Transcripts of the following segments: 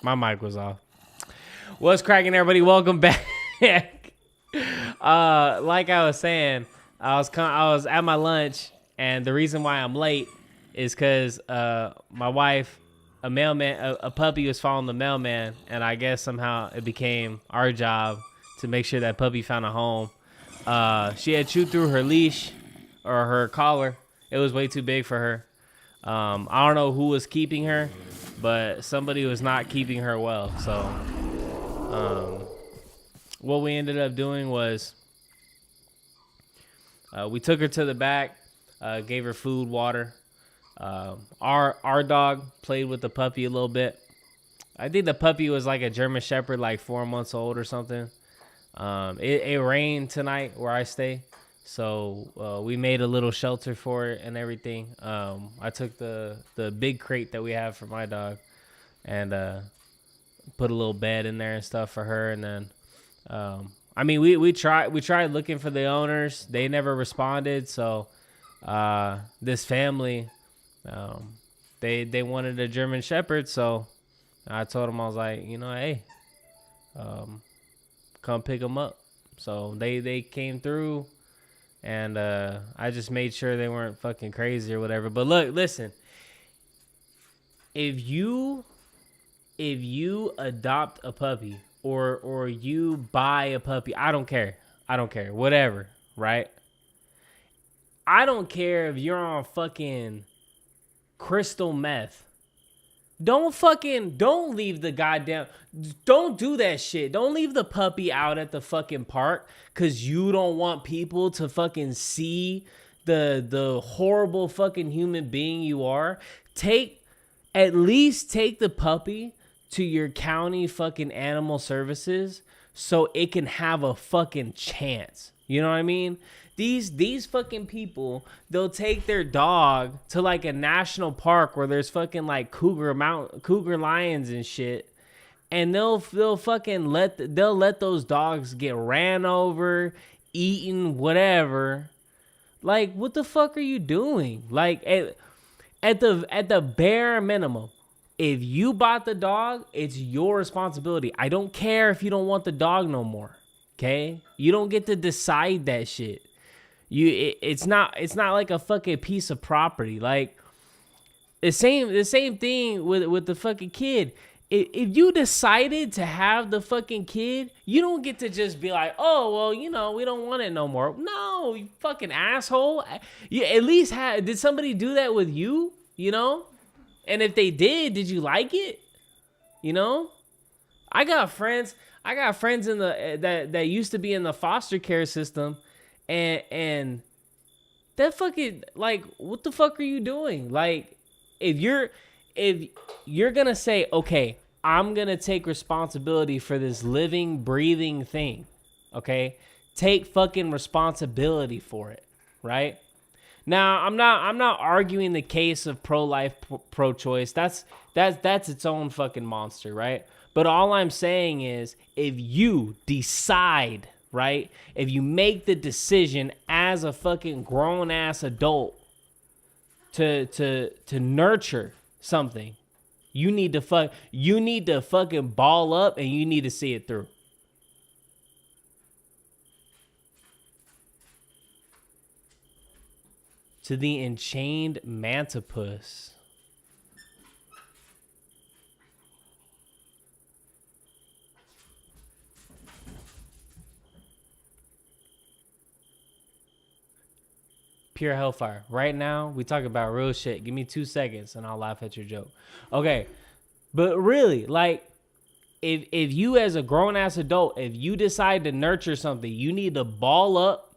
My mic was off. What's cracking, everybody? Welcome back. Like I was saying, I was at my lunch, and the reason why I'm late is because my wife, a puppy was following the mailman, and I guess somehow it became our job to make sure that puppy found a home. She had chewed through her leash or her collar. It was way too big for her. I don't know who was keeping her, but somebody was not keeping her well. So what we ended up doing was we took her to the back, gave her food, water. Our dog played with the puppy a little bit. I think the puppy was like a German Shepherd, like 4 months old or something. It rained tonight where I stay, so we made a little shelter for it and everything. I took the big crate that we have for my dog and put a little bed in there and stuff for her. And then I mean, we tried looking for the owners. They never responded. So this family, they wanted a German Shepherd. So I told them, I was like, hey, come pick them up. So they came through, and I just made sure they weren't fucking crazy or whatever. But look, listen, if you adopt a puppy or you buy a puppy, I don't care, whatever, right? I don't care if you're on fucking crystal meth. Don't leave the goddamn, don't do that shit. Don't leave the puppy out at the fucking park because you don't want people to fucking see the horrible fucking human being you are. At least take the puppy to your county fucking animal services so it can have a fucking chance. You know what I mean? These fucking people, they'll take their dog to like a national park where there's fucking like cougar lions and shit, and they'll fucking let those dogs get ran over, eaten, whatever. Like, what the fuck are you doing? Like, at the bare minimum, if you bought the dog, it's your responsibility. I don't care if you don't want the dog no more. Okay? You don't get to decide that shit. It's not like a fucking piece of property. Like the same thing with the fucking kid. If you decided to have the fucking kid, you don't get to just be like, oh well, we don't want it no more. No, you fucking asshole. You at least did somebody do that with you? And if they did you like it? I got friends in that used to be in the foster care system. And that fucking, like, what the fuck are you doing? Like, if you're gonna say, okay, I'm gonna take responsibility for this living, breathing thing, okay? Take fucking responsibility for it, right? Now, I'm not arguing the case of pro-life, pro-choice. That's its own fucking monster, right? But all I'm saying is, if you decide, right? If you make the decision as a fucking grown ass adult to nurture something, you need to fucking ball up and you need to see it through. To the enchained mantipus. Pure hellfire. Right now, we talk about real shit. Give me 2 seconds and I'll laugh at your joke. Okay. But really, like, if you as a grown-ass adult, if you decide to nurture something, you need to ball up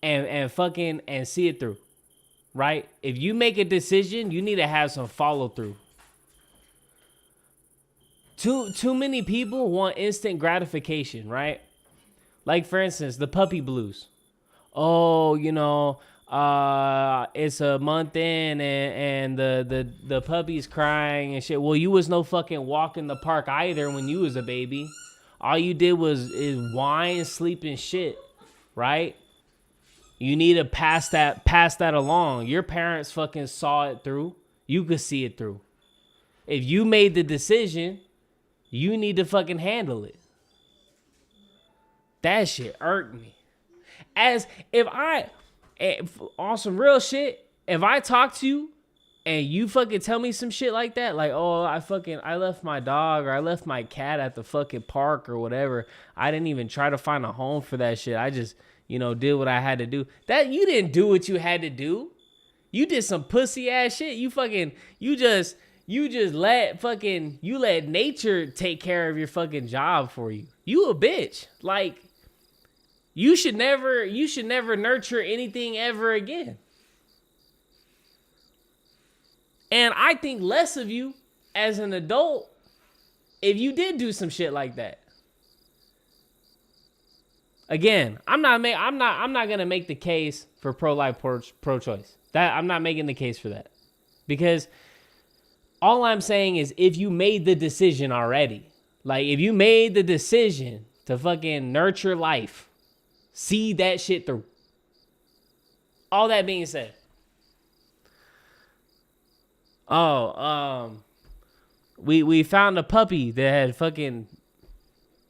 and fucking and see it through. Right? If you make a decision, you need to have some follow-through. Too many people want instant gratification, right? Like, for instance, the puppy blues. Oh, it's a month in and the puppy's crying and shit. Well, you was no fucking walk in the park either when you was a baby. All you did is whine, sleep, and shit, right? You need to pass that along. Your parents fucking saw it through. You could see it through. If you made the decision, you need to fucking handle it. That shit irked me. As if on some real shit, if I talk to you and you fucking tell me some shit like that, like, oh, I left my dog or I left my cat at the fucking park or whatever. I didn't even try to find a home for that shit. I just, did what I had to do. That you didn't do what you had to do. You did some pussy ass shit. You just let nature take care of your fucking job for you. You a bitch. Like, you should never nurture anything ever again. And I think less of you as an adult if you did do some shit like that. Again, I'm not gonna make the case for pro-life, pro-choice. That I'm not making the case for that, because all I'm saying is if you made the decision already, like if you made the decision to fucking nurture life, see that shit through. All that being said, we found a puppy that had fucking.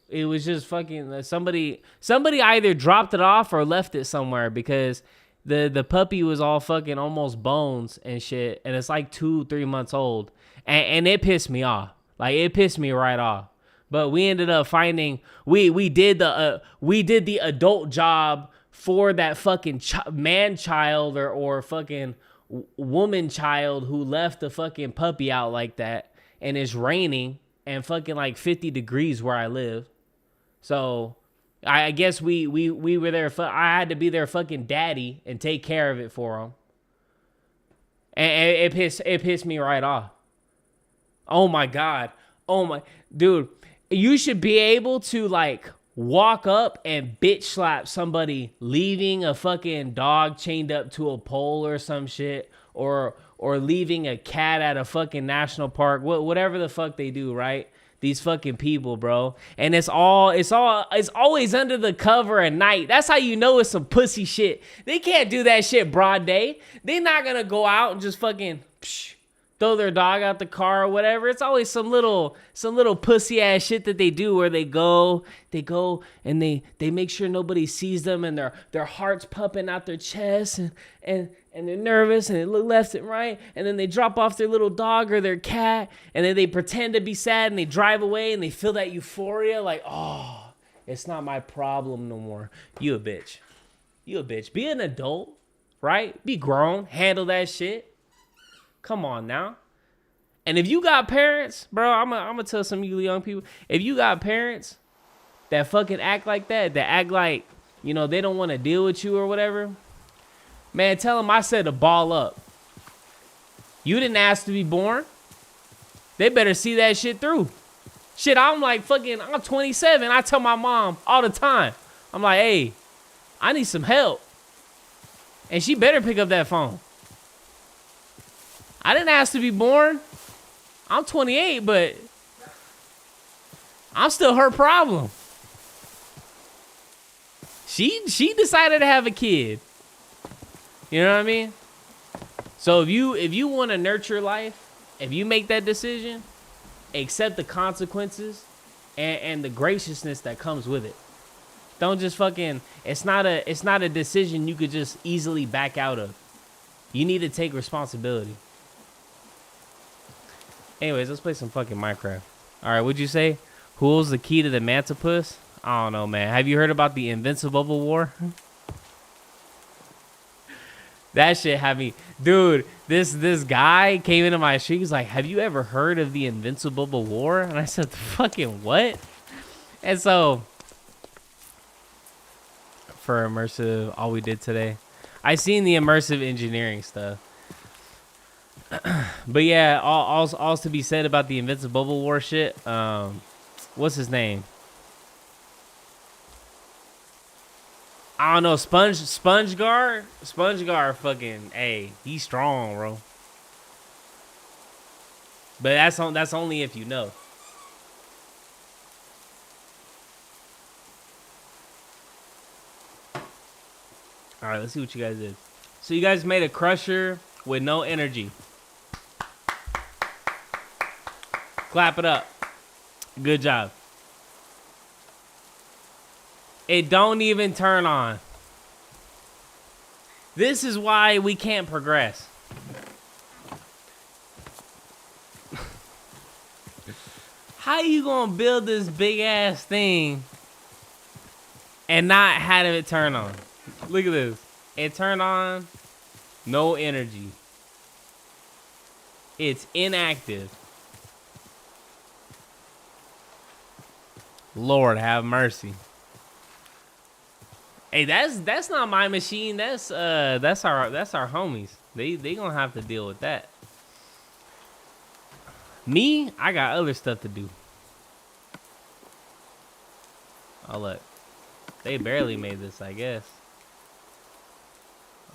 It was just fucking somebody either dropped it off or left it somewhere, because the puppy was all fucking almost bones and shit, and it's like 2-3 months old, and it pissed me off. Like, it pissed me right off. But we ended up finding we did the adult job for that fucking man child or fucking woman child who left the fucking puppy out like that, and it's raining and fucking like 50 degrees where I live. So I guess we were there. I had to be their fucking daddy and take care of it for him. And it pissed me right off. Oh my God. Oh my dude. You should be able to like walk up and bitch slap somebody leaving a fucking dog chained up to a pole or some shit, or leaving a cat at a fucking national park, whatever the fuck they do, right? These fucking people, bro. And it's always under the cover at night. That's how you know it's some pussy shit. They can't do that shit broad day. They're not gonna go out and just fucking throw their dog out the car or whatever. It's always some little pussy ass shit that they do, where they go and they make sure nobody sees them, and their heart's pumping out their chest, and they're nervous, and they look left and right, and then they drop off their little dog or their cat, and then they pretend to be sad, and they drive away, and they feel that euphoria, like, oh, it's not my problem no more. You a bitch. Be an adult, right? Be grown. Handle that shit. Come on now. And if you got parents, bro, I'm gonna tell some of you young people, if you got parents that fucking act like that act like, they don't want to deal with you or whatever, man, tell them I said to ball up. You didn't ask to be born. They better see that shit through. Shit, I'm 27. I tell my mom all the time. I'm like, hey, I need some help. And she better pick up that phone. I didn't ask to be born. I'm 28, but I'm still her problem. She decided to have a kid. You know what I mean? So if you want to nurture life, if you make that decision, accept the consequences and the graciousness that comes with it. Don't just fucking. It's not a decision you could just easily back out of. You need to take responsibility. Anyways, let's play some fucking Minecraft. All right, what'd you say? Who holds the key to the Mantipus? I don't know, man. Have you heard about the Invincible War? That shit had me, dude. This guy came into my street. He's like, "Have you ever heard of the Invincible War?" And I said, "Fucking what?" And so, for immersive, all we did today, I seen the immersive engineering stuff. But yeah, all to be said about the Invincible War shit. What's his name? I don't know. SpongeGar fucking, hey, he's strong, bro. But that's only if you know. All right, let's see what you guys did. So you guys made a crusher with no energy. Clap it up. Good job. It don't even turn on. This is why we can't progress. How you gonna build this big ass thing and not have it turn on? Look at this. It turned on. No energy. It's inactive. Lord have mercy. Hey, that's not my machine. That's our homies. They gonna have to deal with that. Me, I got other stuff to do. Oh look, they barely made this, I guess.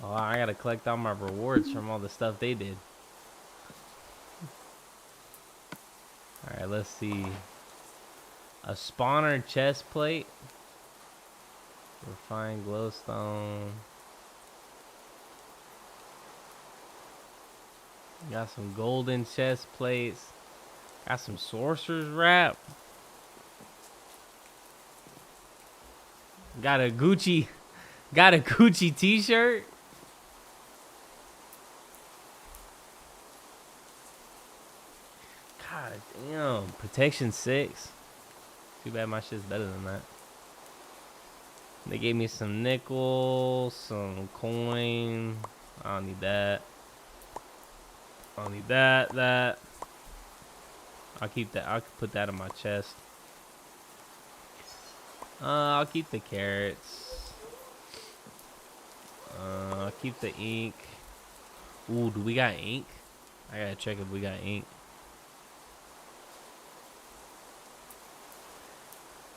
Oh, I gotta collect all my rewards from all the stuff they did. All right, let's see. A spawner chest plate. Refined glowstone. Got some golden chest plates. Got some sorcerer's wrap. Got a Gucci t-shirt. God damn. Protection 6. Too bad my shit's better than that. They gave me some nickel, some coin. I don't need that. I don't need that. I'll keep that. I'll put that in my chest. I'll keep the carrots. I'll keep the ink. Ooh, do we got ink? I gotta check if we got ink.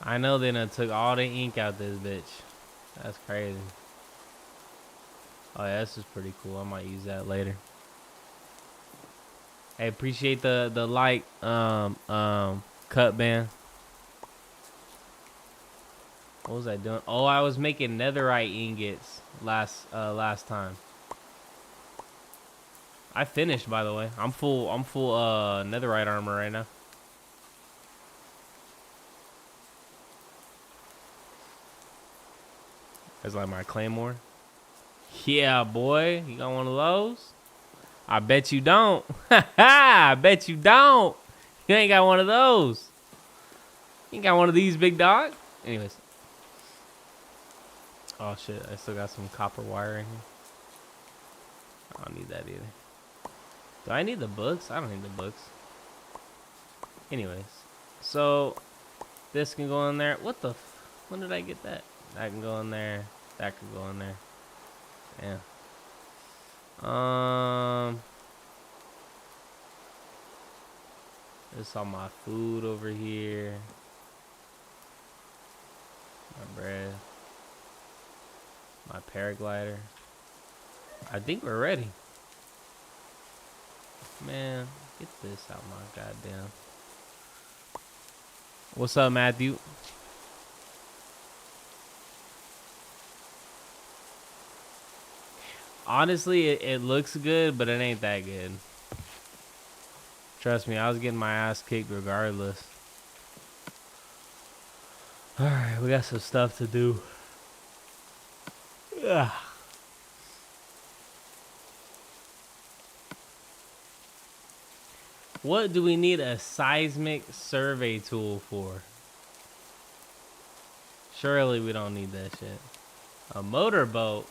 I know they done took all the ink out this bitch. That's crazy. Oh yeah, this is pretty cool. I might use that later. Hey, appreciate the light cut band. What was I doing? Oh, I was making netherite ingots last time. I finished, by the way. I'm full netherite armor right now. That's like my claymore. Yeah, boy. You got one of those? I bet you don't. I bet you don't. You ain't got one of those. You ain't got one of these, big dog. Anyways. Oh, shit. I still got some copper wire in here. I don't need that either. Do I need the books? I don't need the books. Anyways. So, this can go in there. What the when did I get that? That can go in there. That can go in there. Yeah. There's all my food over here. My bread. My paraglider. I think we're ready. Man, get this out my goddamn. What's up, Matthew? Honestly, it looks good, but it ain't that good. Trust me, I was getting my ass kicked regardless. Alright, we got some stuff to do. Ugh. What do we need a seismic survey tool for? Surely we don't need that shit. A motorboat?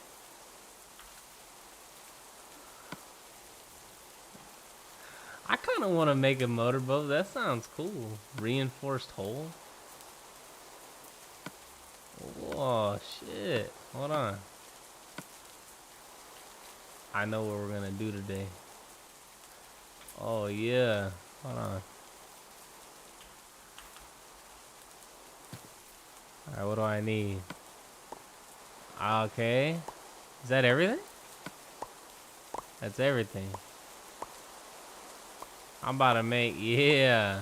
I kind of want to make a motorboat. That sounds cool. Reinforced hull. Oh, shit. Hold on. I know what we're going to do today. Oh, yeah. Hold on. Alright, what do I need? Okay. Is that everything? That's everything. I'm about to make, yeah.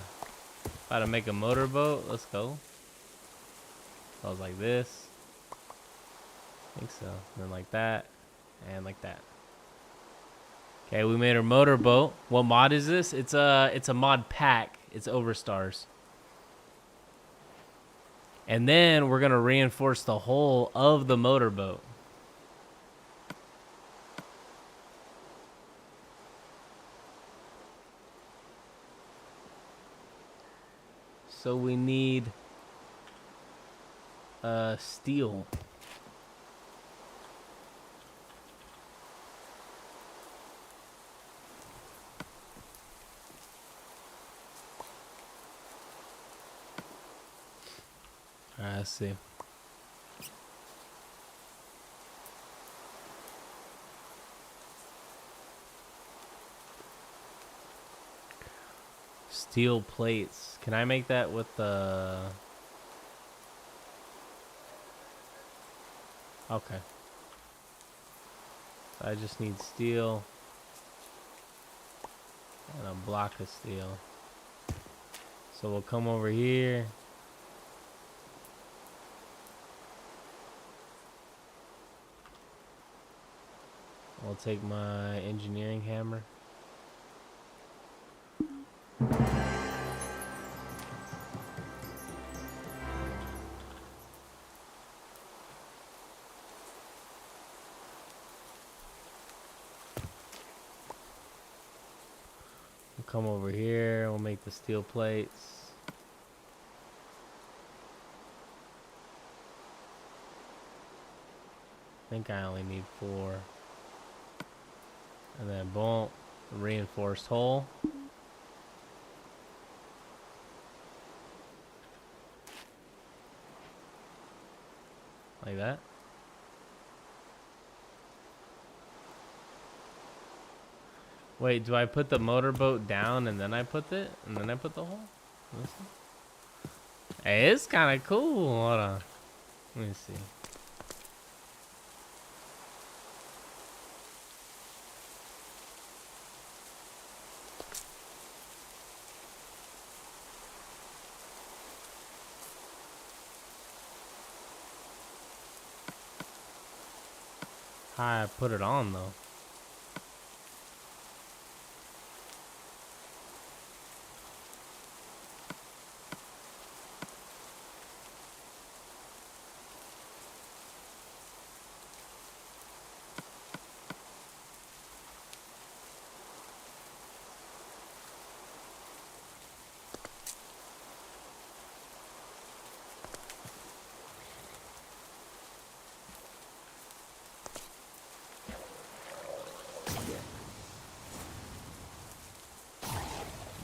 About to make a motorboat. Let's go. Goes like this. I think so. And then like that. And like that. Okay, we made our motorboat. What mod is this? It's a mod pack. It's over stars. And then we're going to reinforce the whole of the motorboat. So we need steel. All right, let's see. Steel plates. Can I make that with the... Okay. So I just need steel. And a block of steel. So we'll come over here. I'll take my engineering hammer. We'll come over here. We'll make the steel plates. I think I only need 4. And then boom, reinforced hole. Like that. Wait, do I put the motorboat down and then I put it? And then I put the hole? Hey, it's kind of cool. Hold on. Let me see. How I put it on though.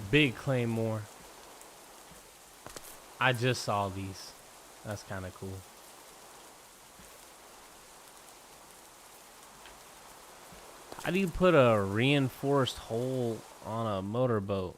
Big claymore. I just saw these. That's kind of cool. How do you put a reinforced hole on a motorboat?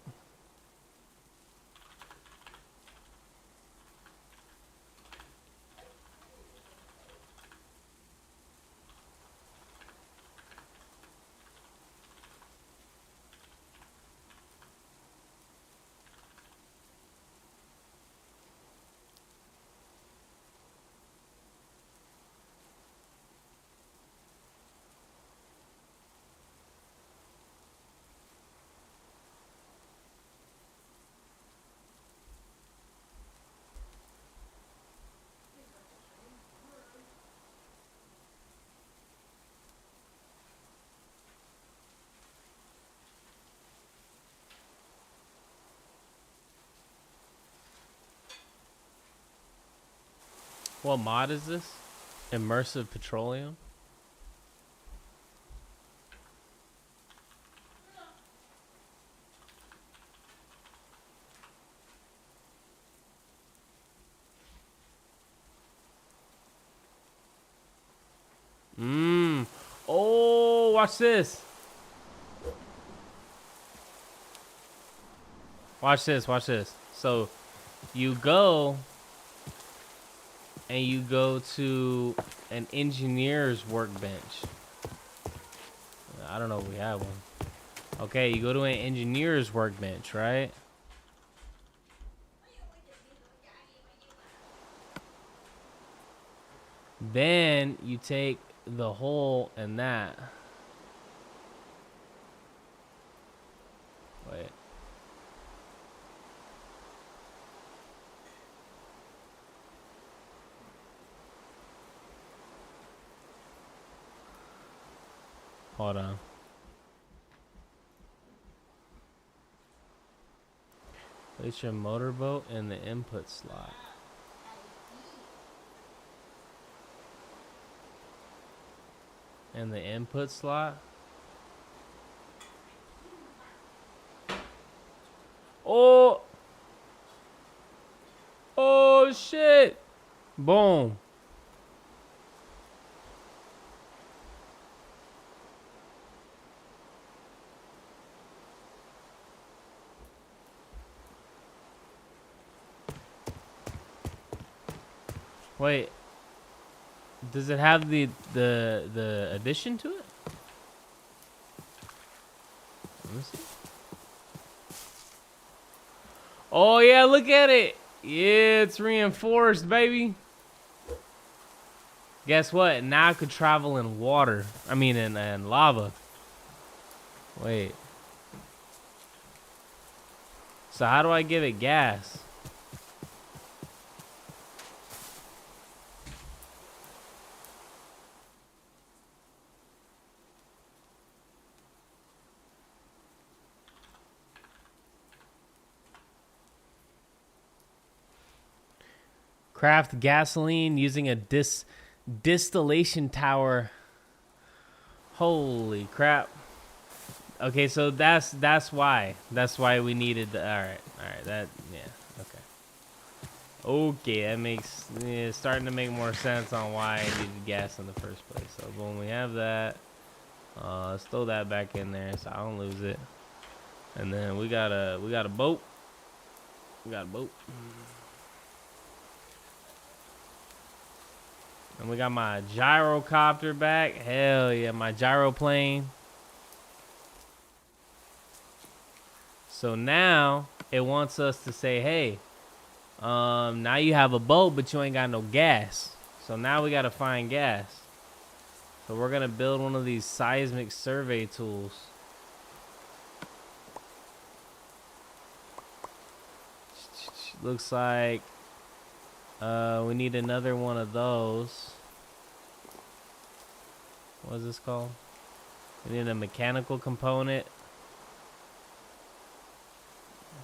What mod is this? Immersive petroleum? Oh, watch this. Watch this, watch this. So you go and you go to an engineer's workbench. I don't know if we have one. Okay, you go to an engineer's workbench, right? Then you take the hole in that. Wait. Hold on. Place your motorboat in the input slot. In the input slot? Oh! Oh, shit! Boom. Wait. Does it have the addition to it? Let me see. Oh yeah, look at it. Yeah, it's reinforced, baby. Guess what? Now I could travel in water. I mean, in lava. Wait. So how do I give it gas? Craft gasoline using a distillation tower. Holy crap. Okay, so that's why. That's why we needed the alright, that yeah, okay. Okay, that makes it's starting to make more sense on why I needed gas in the first place. So boom, we have that. Let's throw that back in there so I don't lose it. And then we got a boat. We got a boat. And we got my gyrocopter back. Hell yeah, my gyroplane. So now it wants us to say, hey, now you have a boat, but you ain't got no gas. So now we got to find gas. So we're going to build one of these seismic survey tools. Looks like we need another one of those. What is this called? We need a mechanical component.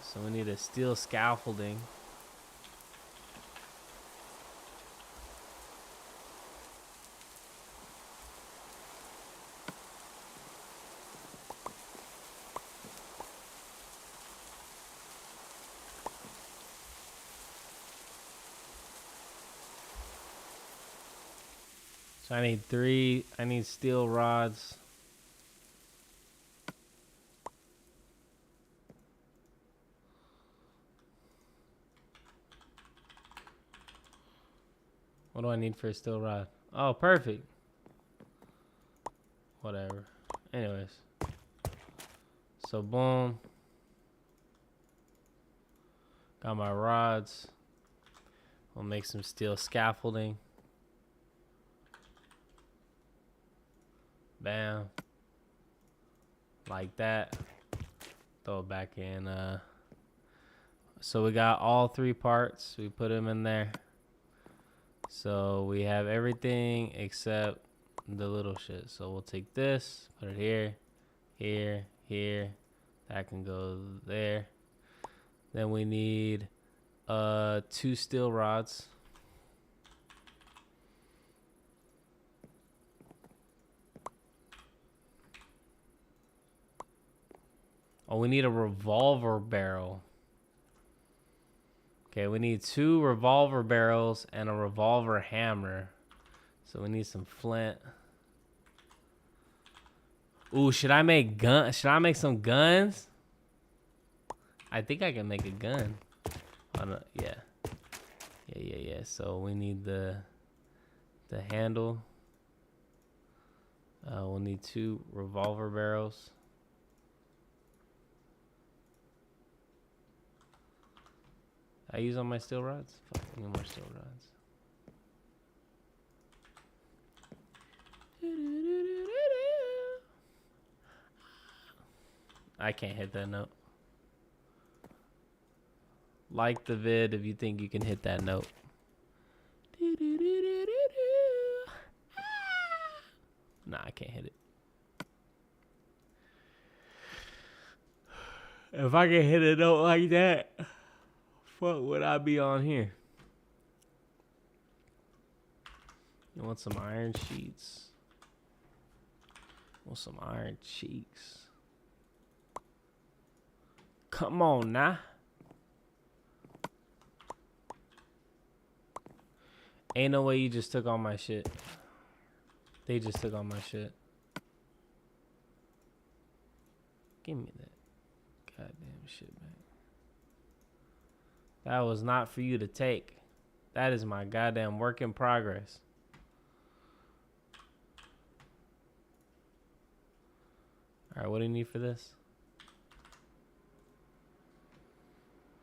So we need a steel scaffolding. So I need 3. I need steel rods. What do I need for a steel rod? Oh, perfect. Whatever. Anyways. So boom. Got my rods. We'll make some steel scaffolding. Bam. Like that. Throw it back in. So we got all 3 parts. We put them in there. So we have everything except the little shit. So we'll take this, put it here, here, here. That can go there. Then we need 2 steel rods. Oh, we need a revolver barrel. Okay, we need 2 revolver barrels and a revolver hammer. So we need some flint. Ooh, should I make some guns? I think I can make a gun. Oh, no, yeah. Yeah. So we need the handle. We'll need 2 revolver barrels. I use all my steel rods? Fuck, I need more steel rods. I can't hit that note. Like the vid if you think you can hit that note. Nah, I can't hit it. If I can hit a note like that, what would I be on here? You want some iron sheets? Want some iron cheeks? Come on now. Ain't no way you just took all my shit. They just took all my shit. Give me that goddamn shit back. That was not for you to take. That is my goddamn work in progress. Alright, what do you need for this?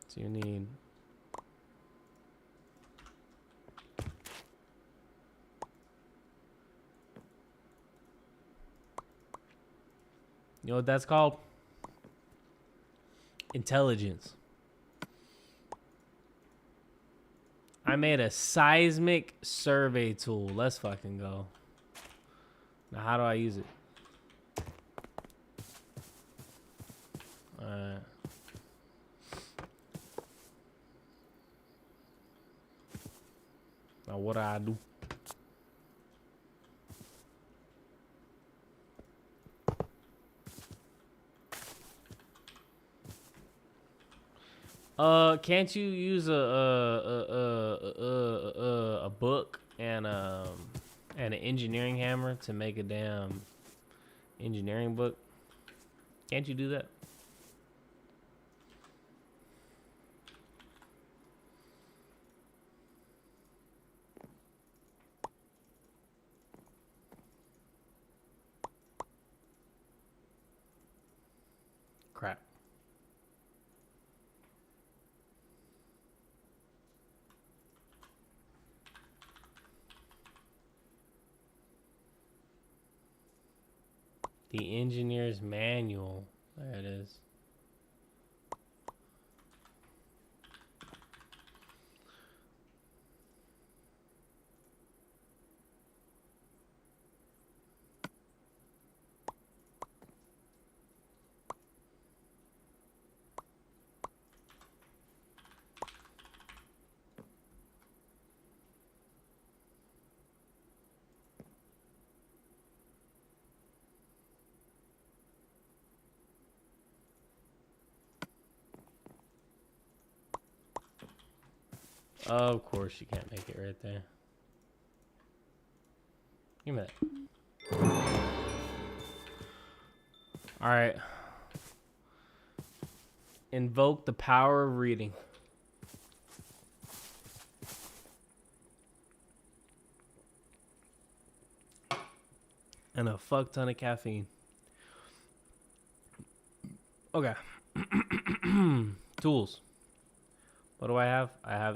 So you need... You know what that's called? Intelligence. I made a seismic survey tool. Let's fucking go. Now, how do I use it? Alright. Now, what do I do? Can't you use a book and an engineering hammer to make a damn engineering book? Can't you do that? Crap. The engineer's manual. There it is. Of course you can't make it right there. Give me that. Alright. Invoke the power of reading. And a fuck ton of caffeine. Okay. Tools. What do I have? I have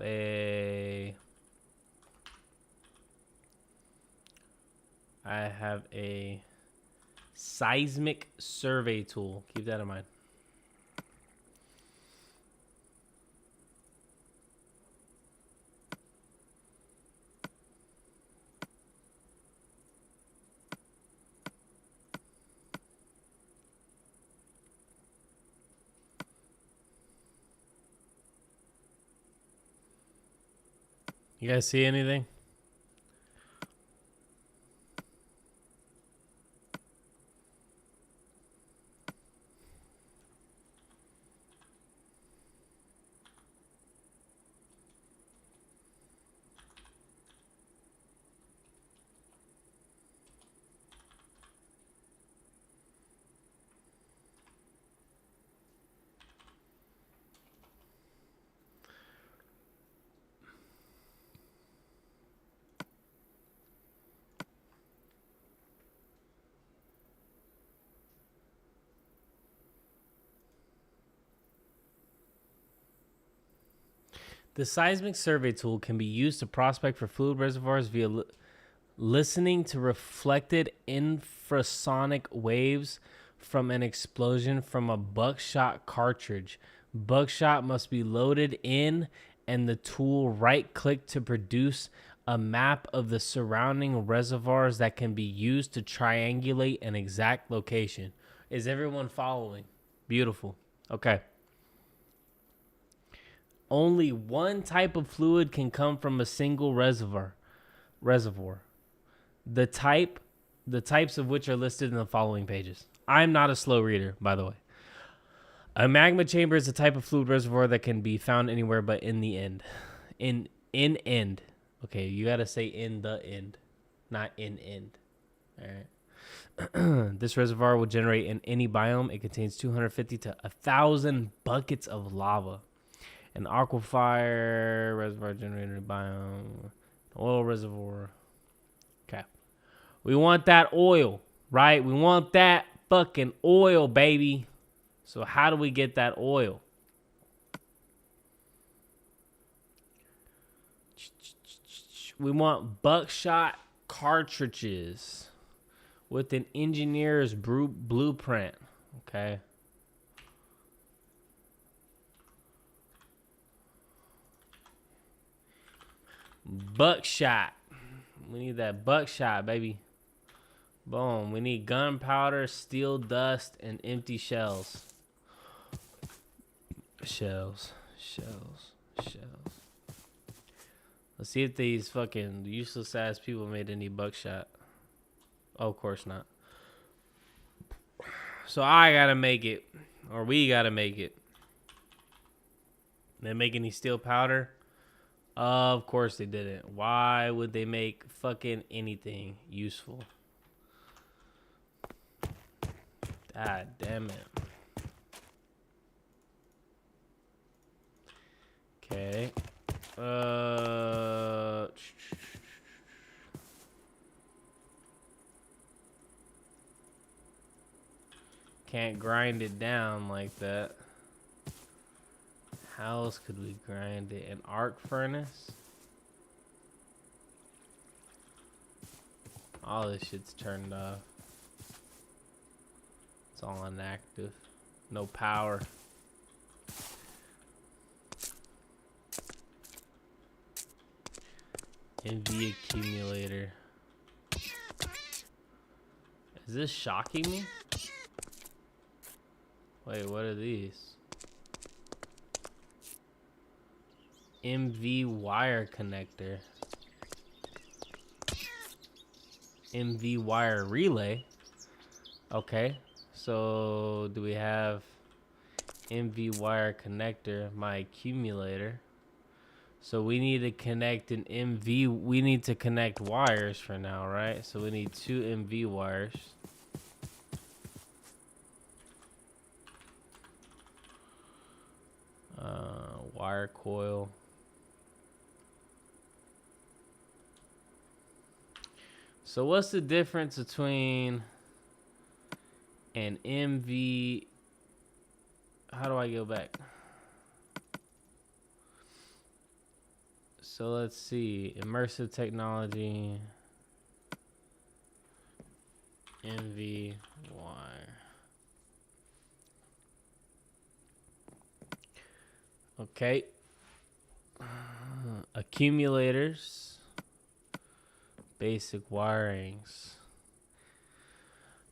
a seismic survey tool. Keep that in mind. You guys see anything? The seismic survey tool can be used to prospect for fluid reservoirs via listening to reflected infrasonic waves from an explosion from a buckshot cartridge. Buckshot must be loaded in and the tool right-click to produce a map of the surrounding reservoirs that can be used to triangulate an exact location. Is everyone following? Beautiful. Okay. Only one type of fluid can come from a single reservoir. The types of which are listed in the following pages. I'm not a slow reader, by the way. A magma chamber is a type of fluid reservoir that can be found anywhere but in the end. In end. Okay, you gotta say in the end, not in end. All right. This reservoir will generate in any biome. It contains 250 to 1,000 buckets of lava. An aquifer reservoir generated biome. Oil reservoir. Okay. We want that oil, right? We want that fucking oil, baby. So how do we get that oil? We want buckshot cartridges with an engineer's blueprint. Okay. Buckshot. We need that buckshot, baby. Boom. We need gunpowder, steel dust, and empty shells. Shells. Let's see if these fucking useless ass people made any buckshot. Oh, of course not. So I gotta make it. Or we gotta make it. They make any steel powder? Of course they didn't. Why would they make fucking anything useful? God damn it. Okay. Can't grind it down like that. How else could we grind it? An arc furnace? All this shit's turned off. It's all inactive. No power. NV accumulator. Is this shocking me? Wait, what are these? MV wire connector. MV wire relay. Okay. So do we have MV wire connector, my accumulator? So we need to connect an MV. We need to connect wires for now, right? So we need 2 MV wires. Wire coil. So what's the difference between an MV? How do I go back? So let's see. Immersive technology. MV wire. Okay. Accumulators. Basic wirings.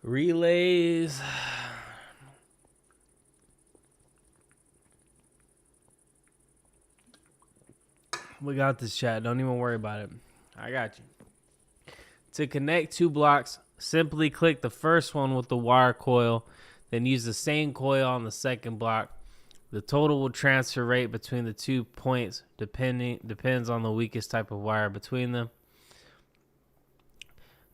Relays. We got this, chat. Don't even worry about it. I got you. To connect 2 blocks, simply click the first one with the wire coil, then use the same coil on the second block. The total will transfer rate between the 2 points depends on the weakest type of wire between them.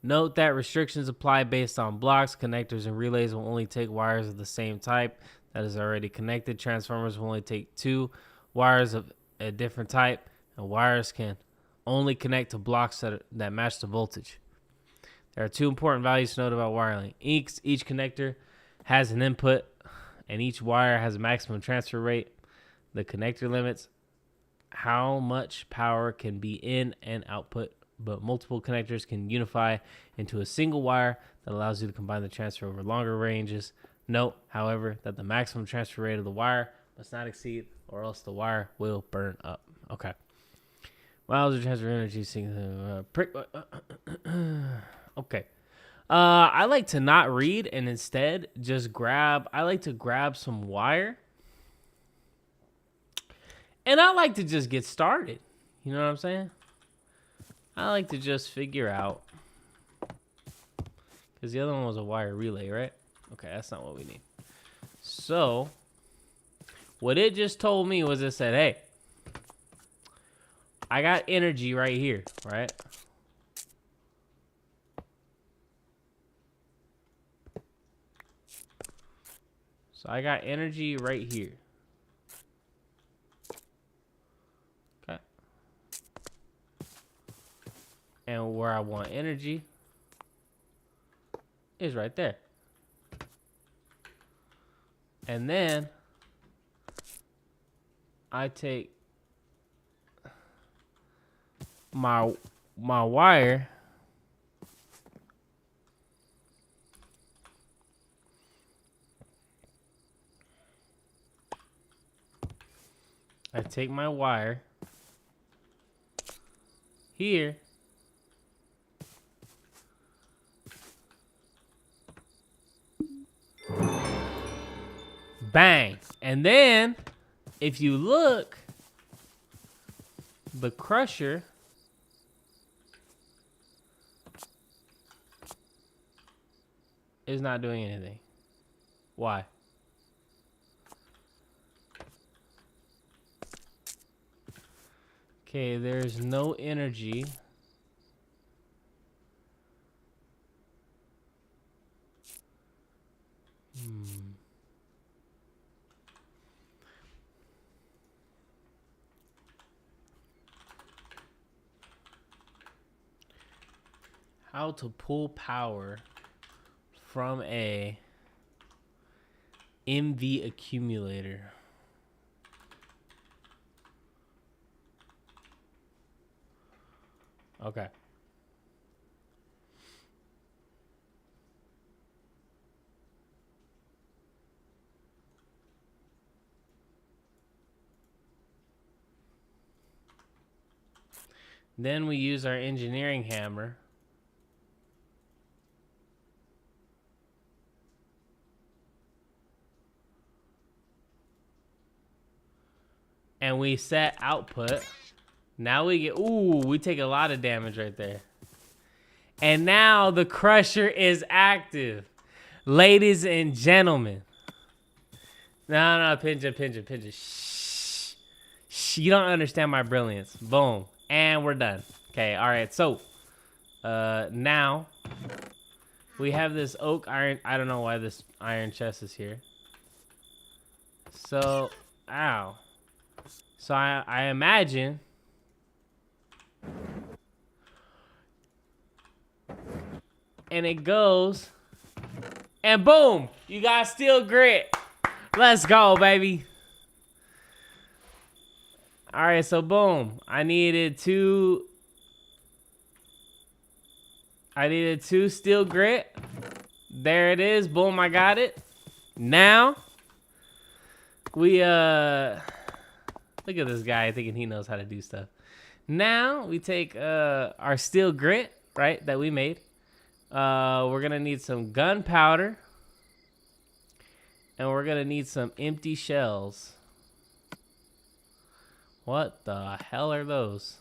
Note that restrictions apply based on blocks. Connectors and relays will only take wires of the same type that is already connected. Transformers will only take 2 wires of a different type, and wires can only connect to blocks that match the voltage. There are 2 important values to note about wiring. Each connector has an input, and each wire has a maximum transfer rate. The connector limits how much power can be in and output, but multiple connectors can unify into a single wire that allows you to combine the transfer over longer ranges. Note, however, that the maximum transfer rate of the wire must not exceed, or else the wire will burn up. Okay. Miles of transfer energy. Okay. I like to not read and instead just grab. I like to grab some wire And I like to just get started. You know what I'm saying? I like to just figure out. Because the other one was a wire relay, right? Okay, that's not what we need. So, what it just told me was it said, hey, I got energy right here, right? So I got energy right here. Okay. And where I want energy is right there. And then I take my wire here. Bang. And then if you look, the crusher is not doing anything. Why? Okay, there's no energy. How to pull power from a MV accumulator. Okay. Then we use our engineering hammer. And we set output. Now we get, ooh, we take a lot of damage right there. And now the crusher is active. Ladies and gentlemen. No, pinch it. Shh. You don't understand my brilliance. Boom. And we're done. Okay, all right. So, now we have this oak iron. I don't know why this iron chest is here. So, ow. So I imagine and it goes and boom, you got steel grit. Let's go, baby. All right, so boom, I needed two steel grit. There it is. Boom, I got it. Now we look at this guy thinking he knows how to do stuff. Now we take our steel grit, right, that we made. We're gonna need some gunpowder, and we're gonna need some empty shells. What the hell are those?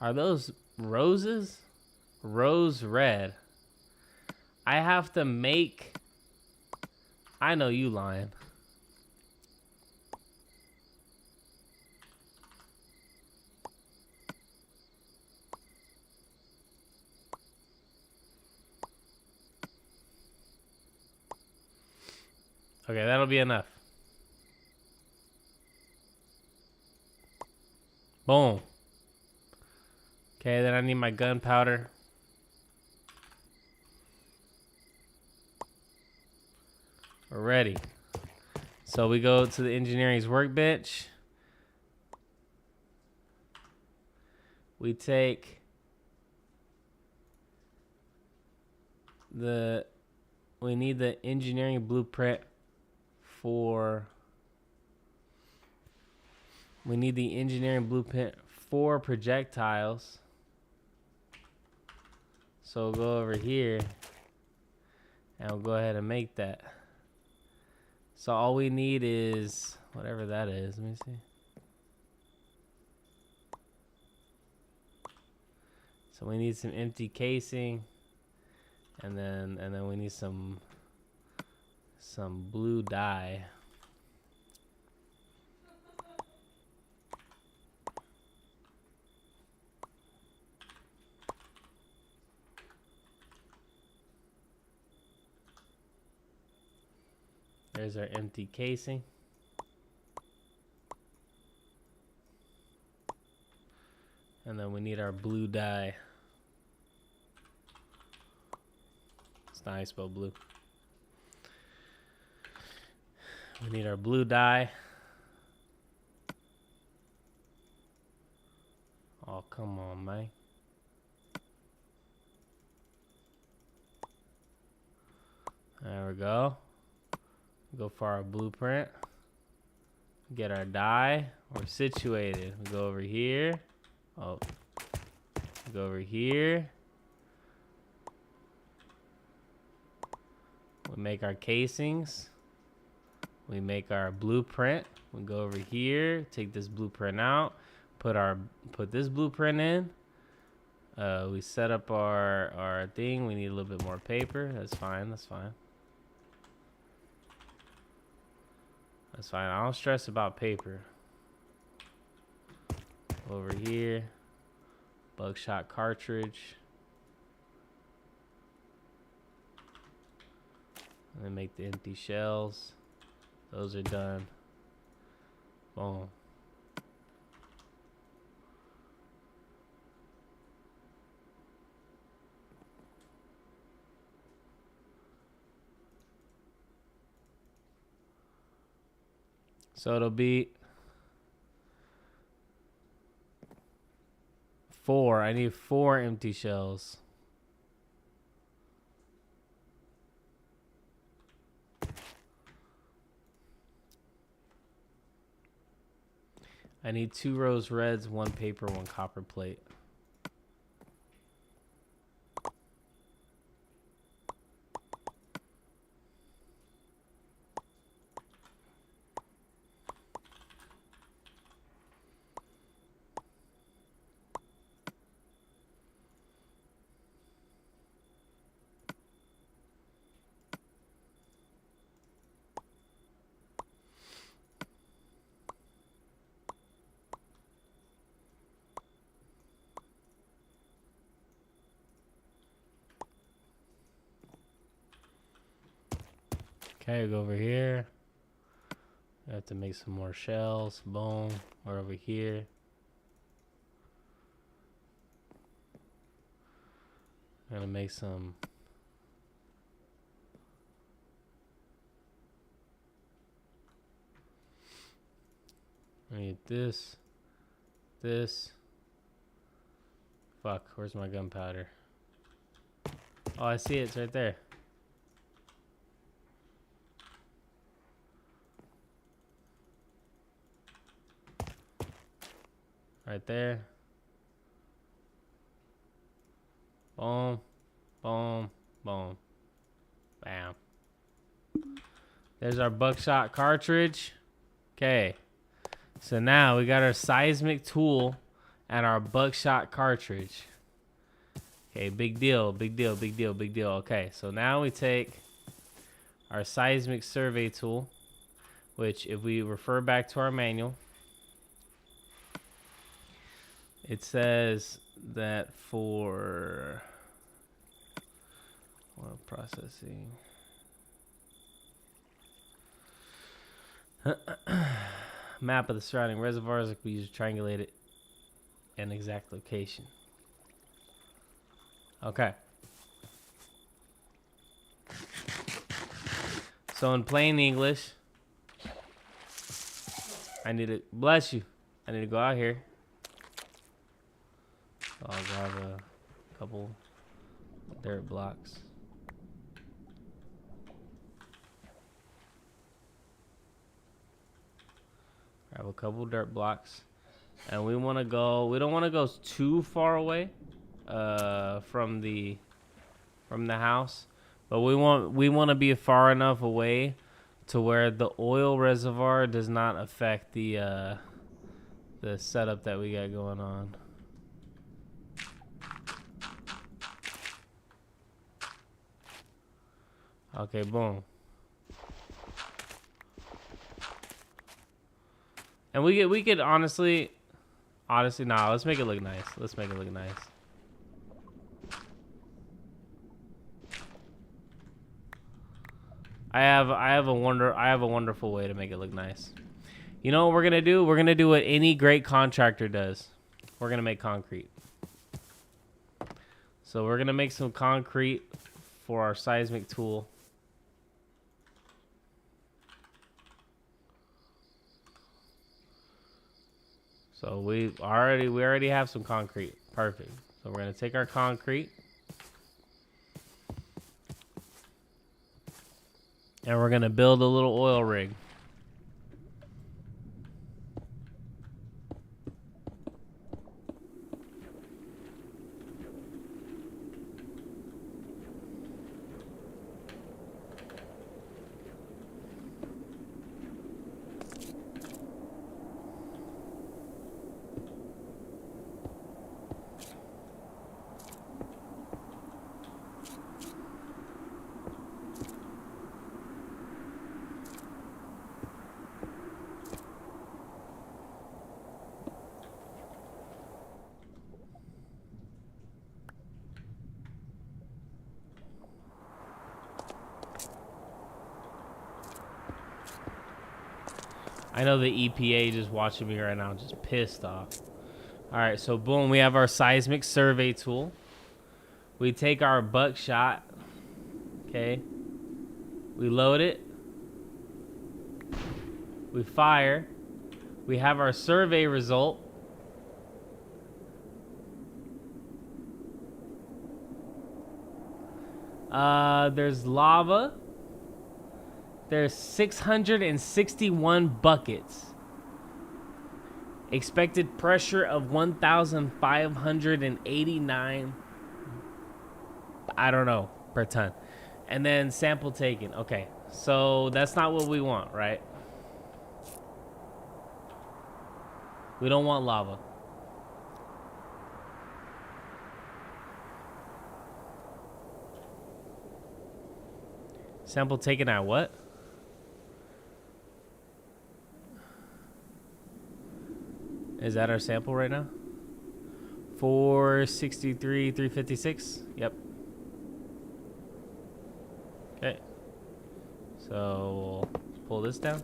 Are those roses? Rose red. I have to make... I know you lying. Okay, that'll be enough. Boom. Okay, then I need my gunpowder. We're ready. So we go to the engineering's workbench. We take we need the engineering blueprint for... We need the engineering blueprint for projectiles. So we'll go over here and we'll go ahead and make that. So all we need is Whatever that is. Let me see. So we need some empty casing, and then we need some blue dye. There's our empty casing. And then we need our blue dye. It's not how you spell blue. We need our blue dye. Oh, come on, man. There we go. Go for our blueprint. Get our dye. We're situated. We go over here. Oh. We go over here. We make our casings. We make our blueprint. We go over here. Take this blueprint out. Put this blueprint in. We set up our thing. We need a little bit more paper. That's fine. That's fine. That's fine. I don't stress about paper. Over here. Buckshot cartridge. And then make the empty shells. Those are done. Boom. So it'll be 4. I need 4 empty shells. I need 2 rose reds, 1 paper, 1 copper plate. Okay, go over here. I have to make some more shells. Boom. We're over here. I'm gonna make some. I need this. Fuck, where's my gunpowder? Oh, I see it. It's right there. Right there. Boom. Boom. Boom. Bam. There's our buckshot cartridge. Okay. So now we got our seismic tool and our buckshot cartridge. Okay, big deal, big deal, big deal, big deal. Okay, so now we take our seismic survey tool, which if we refer back to our manual, it says that for oil processing, map of the surrounding reservoirs, like we use to triangulate it, an exact location. Okay. So in plain English, I need to bless you. I need to go out here. So I'll grab a couple dirt blocks. Grab a couple dirt blocks. And we want to go, we don't want to go too far away from the house, but we want to be far enough away to where the oil reservoir does not affect the setup that we got going on. Okay, boom. And we could honestly, nah. Let's make it look nice. Let's make it look nice. I have a wonderful way to make it look nice. You know what we're gonna do? We're gonna do what any great contractor does. We're gonna make concrete. So we're gonna make some concrete for our seismic tool. So we already have some concrete. Perfect. So we're gonna take our concrete and we're gonna build a little oil rig. I know the EPA just watching me right now, just pissed off. All right, so boom, we have our seismic survey tool. We take our buckshot, okay? We load it. We fire. We have our survey result. There's lava. There's 661 buckets. Expected pressure of 1,589, I don't know, per ton. And then sample taken. Okay, so that's not what we want, right? We don't want lava. Sample taken at what? Is that our sample right now? 463, 356. Yep. Okay. So we'll pull this down.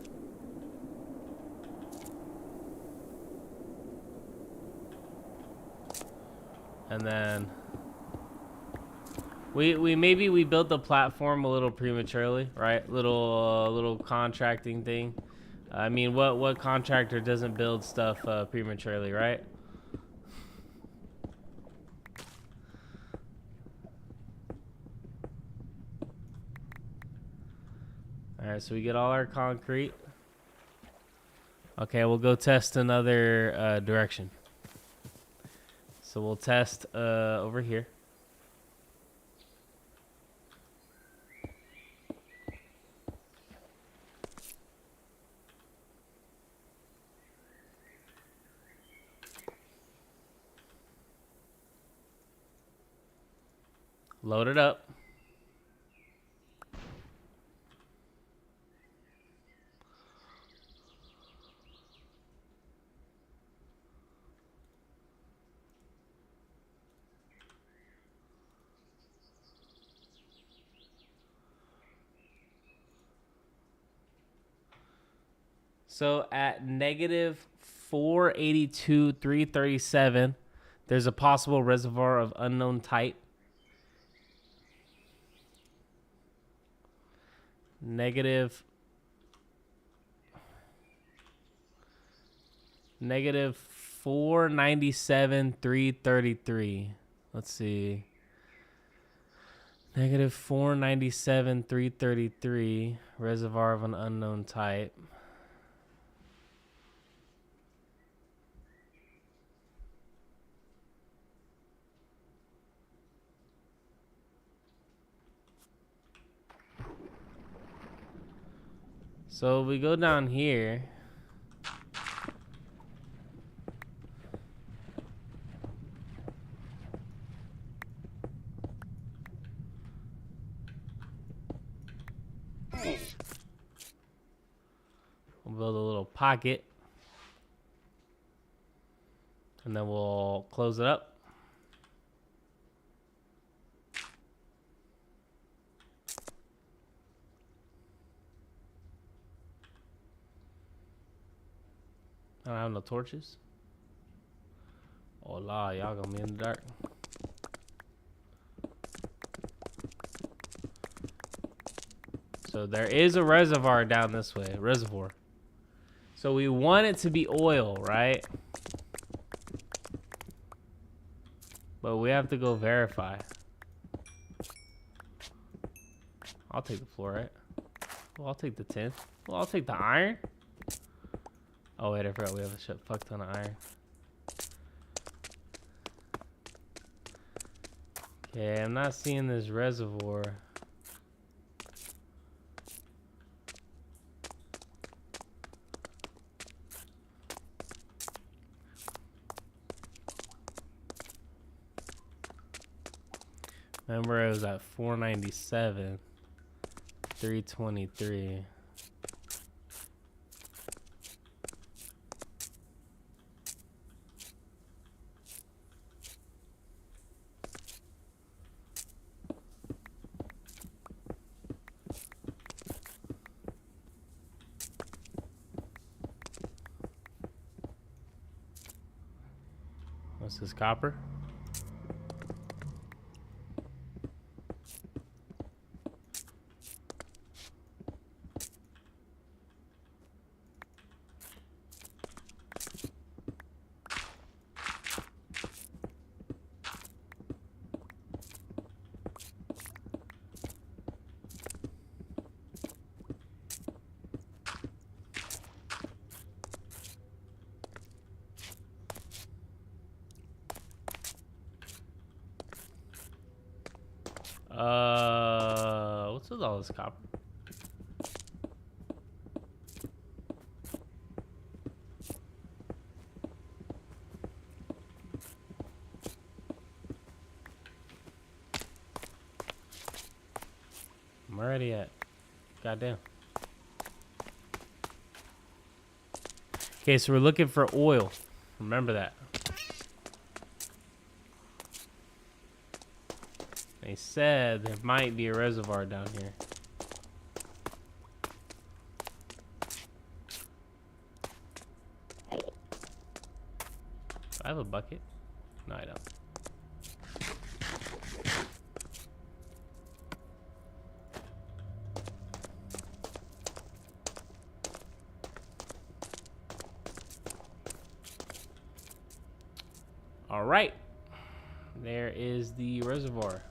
And then we built the platform a little prematurely, right? Little contracting thing. I mean, what contractor doesn't build stuff prematurely, right? All right, so we get all our concrete. Okay, we'll go test another direction. So we'll test over here. Load it up. So at negative 482, 337, there's a possible reservoir of unknown type. Negative 497, 333. Let's see. Negative 497, 333, reservoir of an unknown type. So we go down here. We'll build a little pocket. And then we'll close it up. I don't have no torches. Oh la, y'all gonna be in the dark. So there is a reservoir down this way. Reservoir. So we want it to be oil, right? But we have to go verify. I'll take the fluorite. Well, I'll take the tin. Well, I'll take the iron. Oh wait, I forgot we have a fuck ton of iron. Okay, I'm not seeing this reservoir. Remember, it was at 497, 323. What's this, copper? What's with all this copper? I'm already at. Goddamn. Okay, so we're looking for oil. Remember that. They said there might be a reservoir down here. Do I have a bucket? No, I don't. All right. There is the reservoir.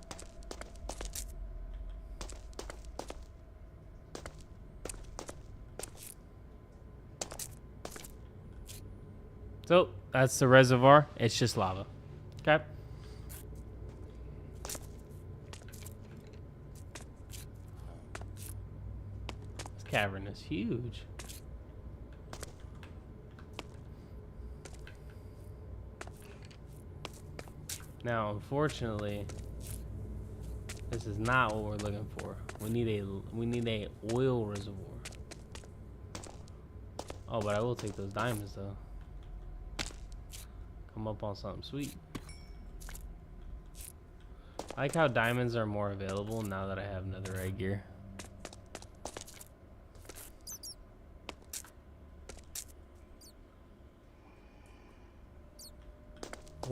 So that's the reservoir. It's just lava. Okay. This cavern is huge. Now, unfortunately, this is not what we're looking for. We need a oil reservoir. Oh, but I will take those diamonds though. Come up on something sweet. I like how diamonds are more available now that I have netherite gear.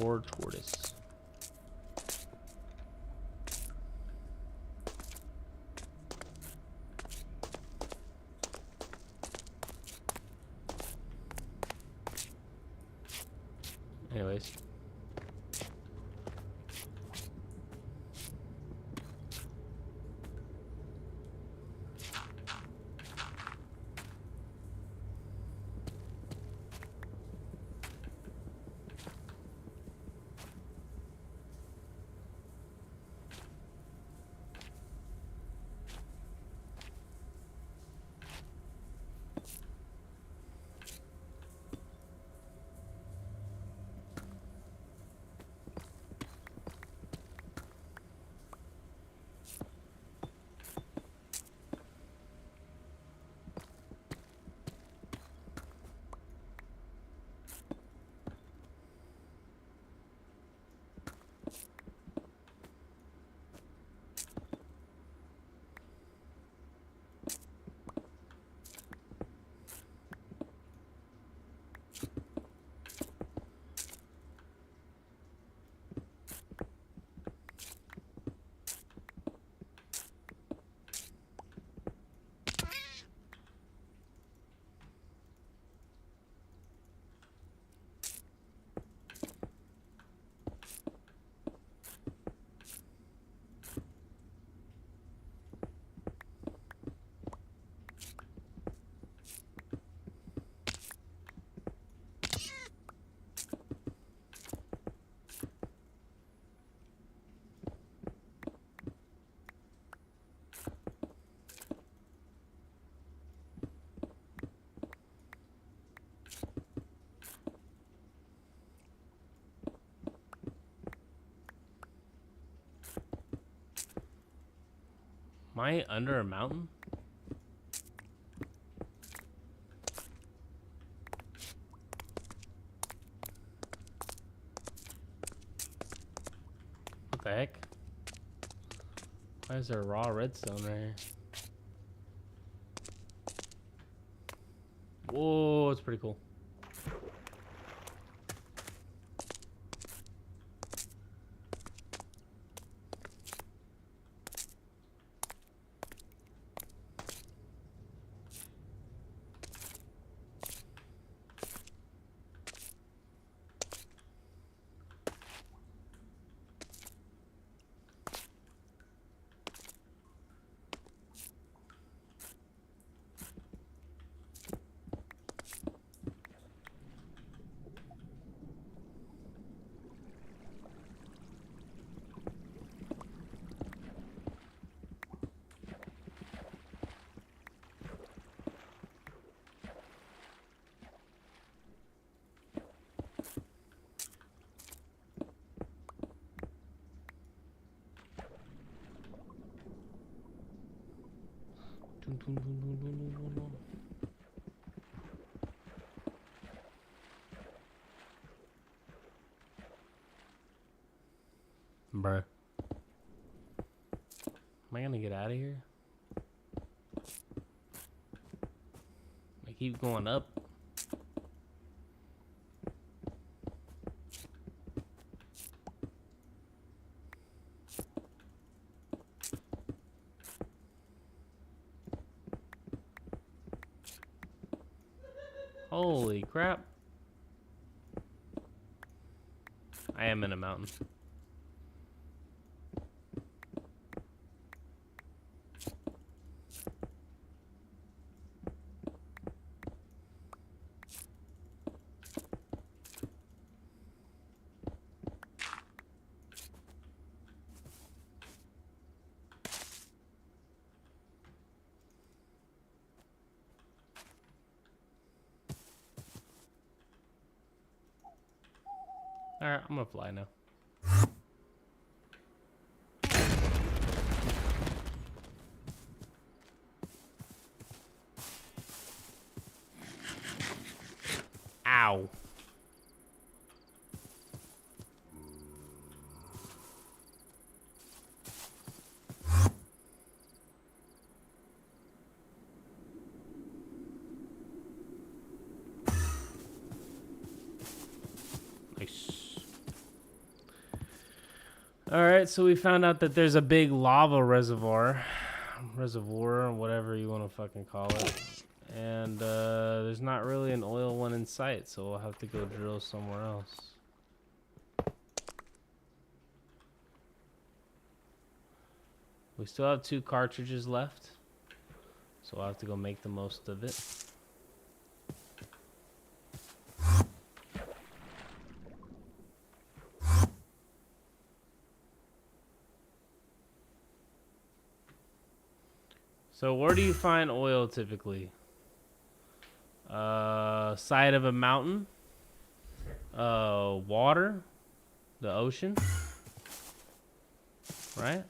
Or tortoise. Anyways. Am I under a mountain? What the heck? Why is there raw redstone right here? Whoa, it's pretty cool. Bruh. Am I gonna get out of here? I keep going up. Holy crap. I am in a mountain. Alright, I'm gonna fly now. Ow. Nice. Alright, so we found out that there's a big lava reservoir, or whatever you want to fucking call it. And there's not really an oil one in sight, so we'll have to go drill somewhere else. We still have 2 cartridges left, so I'll have to go make the most of it. So where do you find oil typically? Side of a mountain? Water? The ocean? Right?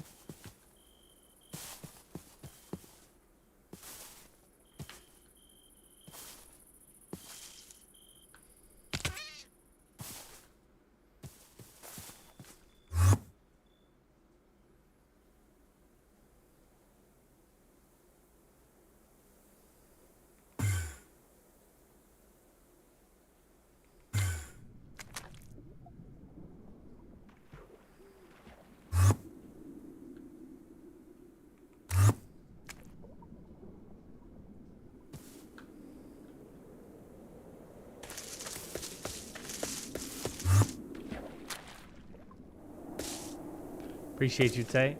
Appreciate you, Tay.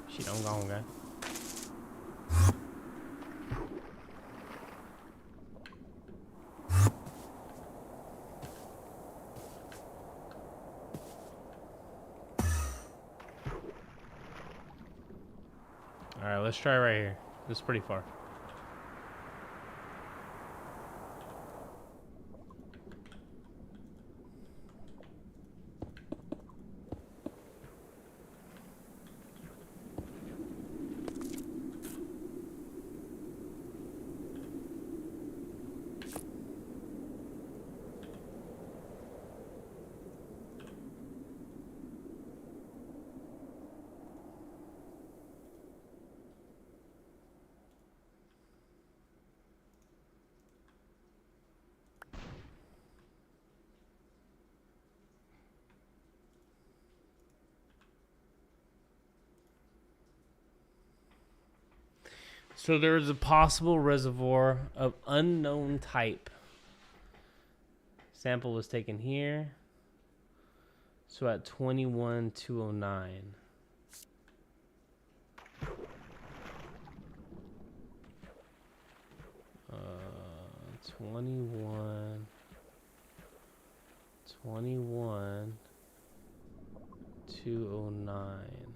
Shit, I'm gone, guy. Alright, let's try right here. This is pretty far. So there's a possible reservoir of unknown type. Sample was taken here. So at 21,209. 21,209.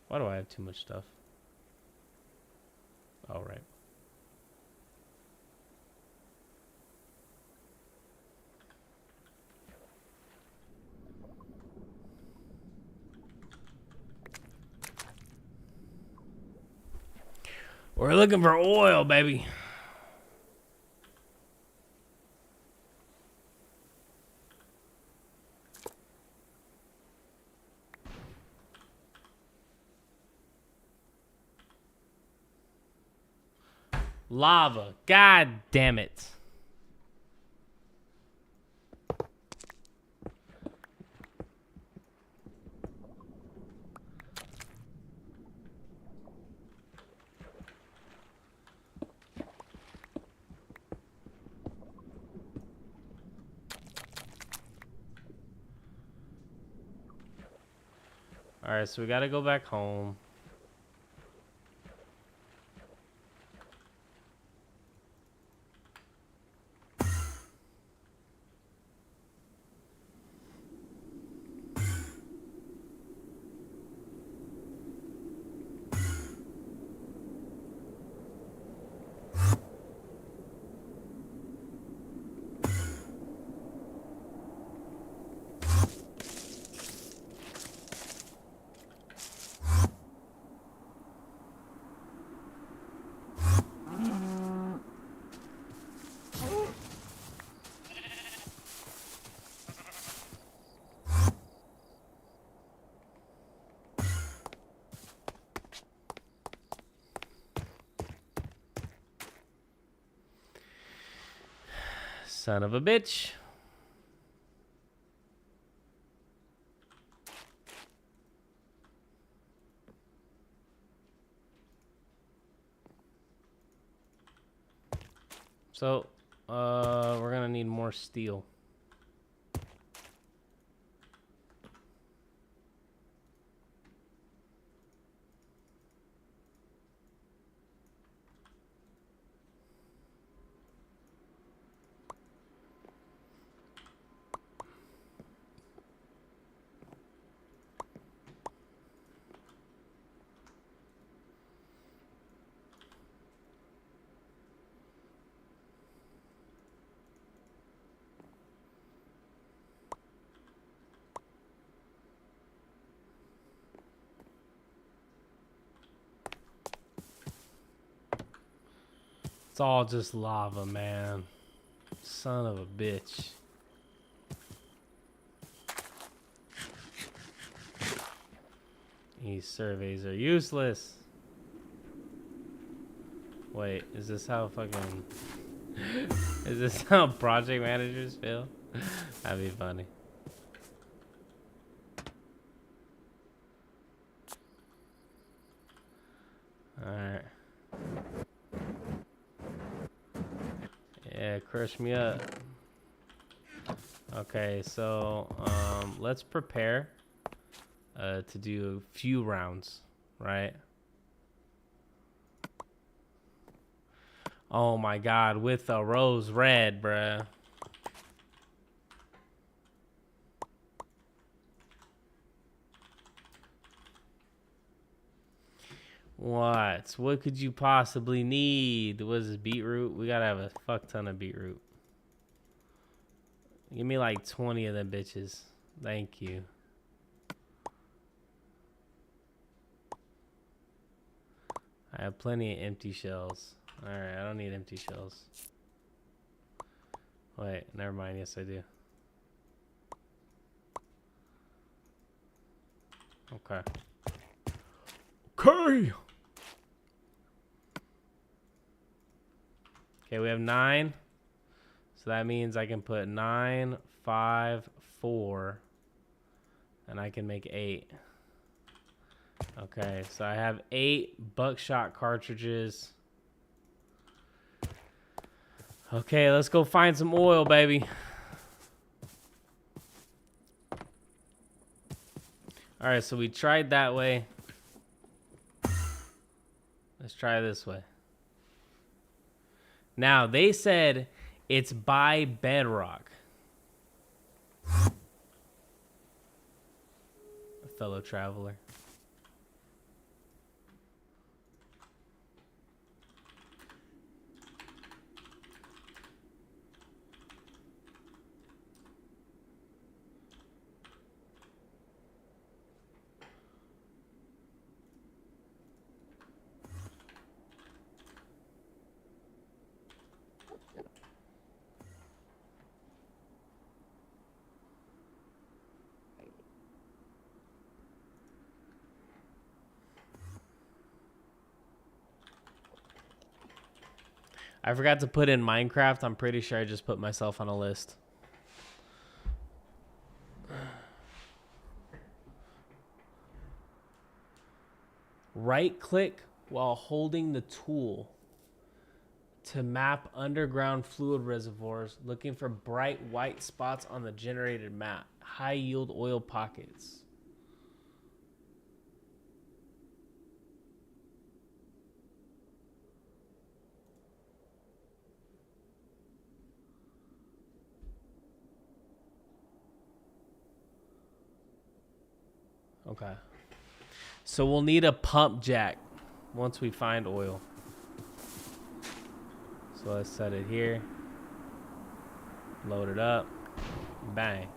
Why do I have too much stuff? Oh, right. We're looking for oil, baby. Lava. God damn it. Alright, so we gotta go back home. Son of a bitch. So, we're gonna need more steel. It's all just lava, man. Son of a bitch. These surveys are useless. Wait, is this how fucking... is this how project managers feel? That'd be funny. Alright. Yeah, crush me up. Okay, so let's prepare to do a few rounds, right? Oh my god, with a rose red, bruh. What? What could you possibly need? What is this, beetroot? We gotta have a fuck ton of beetroot. Give me like 20 of them bitches. Thank you. I have plenty of empty shells. Alright, I don't need empty shells. Wait, never mind. Yes, I do. Okay. Okay! Okay, we have 9. So that means I can put 9, 5, 4. And I can make 8. Okay, so I have 8 buckshot cartridges. Okay, let's go find some oil, baby. Alright, so we tried that way. Let's try this way. Now, they said it's by bedrock. A fellow traveler. I forgot to put in Minecraft. I'm pretty sure I just put myself on a list. Right click while holding the tool to map underground fluid reservoirs, looking for bright white spots on the generated map. High yield oil pockets. Okay. So we'll need a pump jack once we find oil. So let's set it here. Load it up. Bang.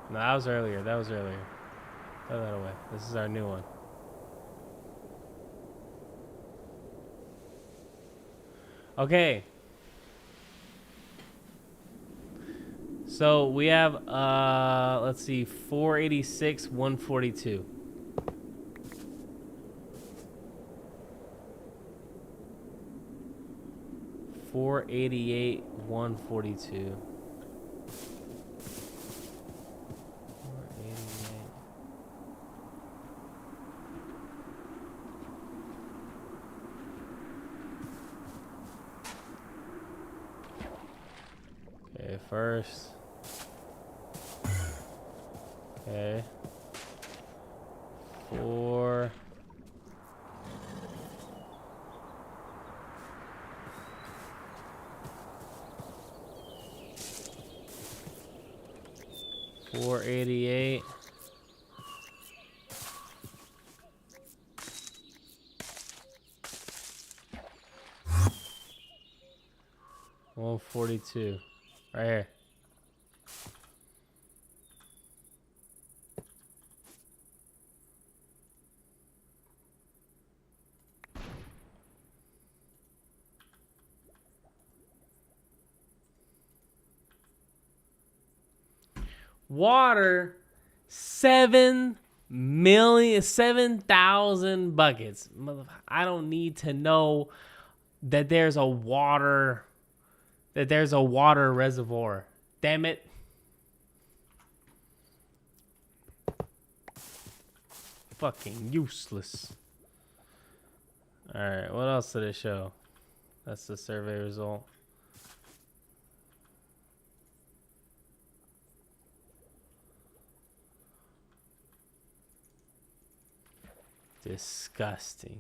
No, that was earlier. That was earlier. Throw that away. This is our new one. Okay. So we have, let's see, 486, 142. $488, $142. Okay, first. Okay. 4. $488. $142. Right here. Water, 7,000 buckets. I don't need to know that there's a water reservoir. Damn it. Fucking useless. Alright, what else did it show? That's the survey result. Disgusting.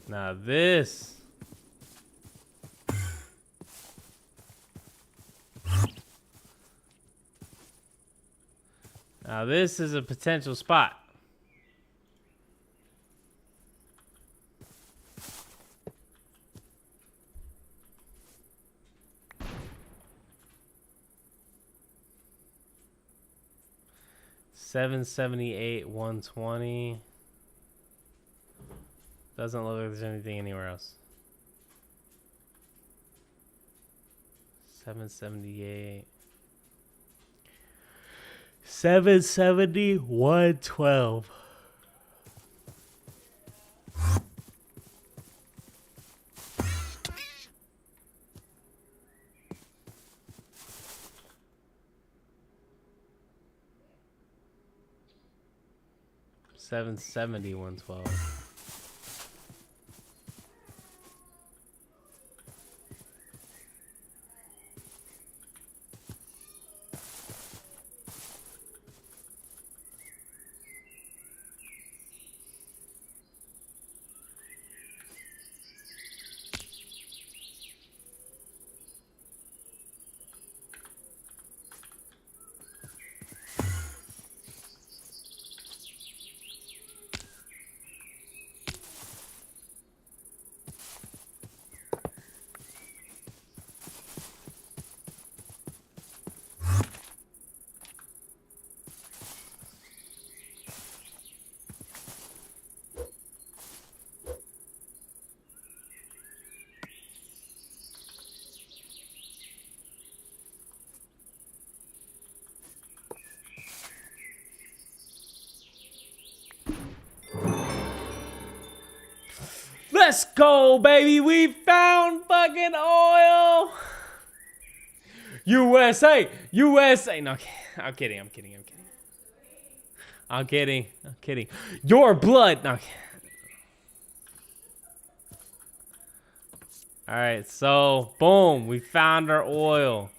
Now this. Now this is a potential spot. $778, $120. Doesn't look like there's anything anywhere else. 778. 770, 112. $770, $112. Let's go, baby. We found fucking oil. USA. USA. No, I'm kidding. I'm kidding. I'm kidding. I'm kidding. I'm kidding. Your blood. No. All right. So, boom. We found our oil.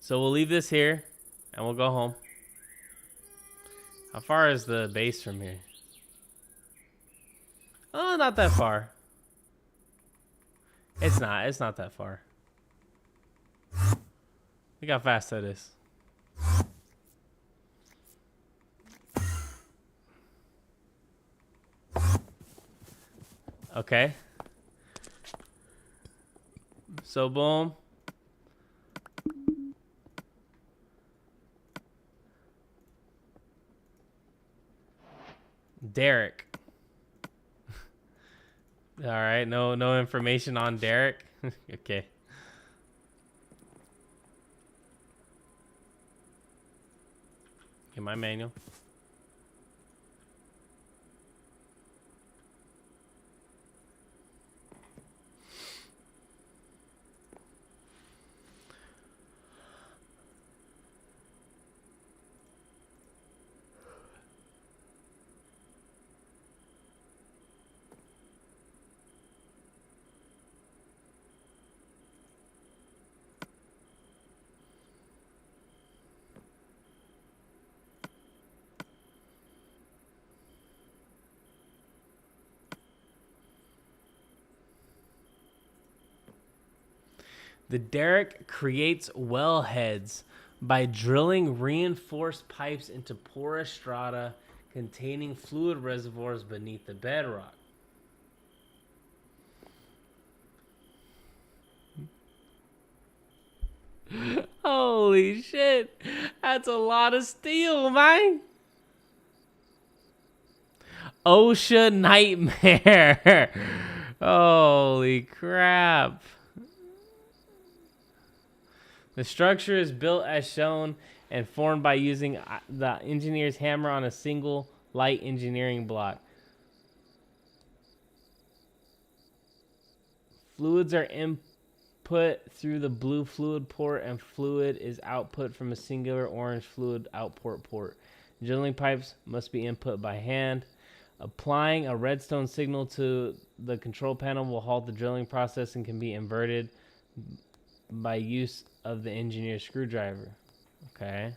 So we'll leave this here, and we'll go home. How far is the base from here? Oh, not that far. It's not. It's not that far. Look how fast that is. Okay. So, boom. Derek. All right, no information on Derek. Okay. Okay, my manual. The derrick creates wellheads by drilling reinforced pipes into porous strata containing fluid reservoirs beneath the bedrock. Holy shit. That's a lot of steel, man. OSHA nightmare. Holy crap. The structure is built as shown and formed by using the engineer's hammer on a single light engineering block. Fluids are input through the blue fluid port, and fluid is output from a singular orange fluid output port. Drilling pipes must be input by hand. Applying a redstone signal to the control panel will halt the drilling process and can be inverted by use of the engineer's screwdriver. Okay.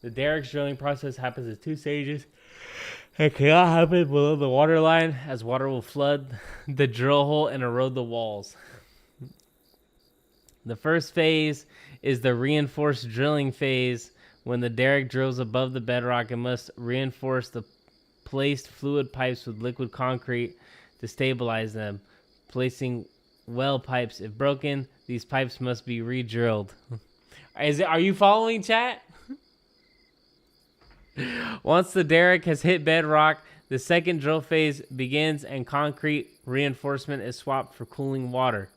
The Derek's drilling process happens in 2 stages. It cannot happen below the water line, as water will flood the drill hole and erode the walls. The first phase is the reinforced drilling phase. When the derrick drills above the bedrock, it must reinforce the placed fluid pipes with liquid concrete to stabilize them. Placing well pipes, if broken, these pipes must be re-drilled. Are you following, chat? Once the derrick has hit bedrock, the second drill phase begins and concrete reinforcement is swapped for cooling water.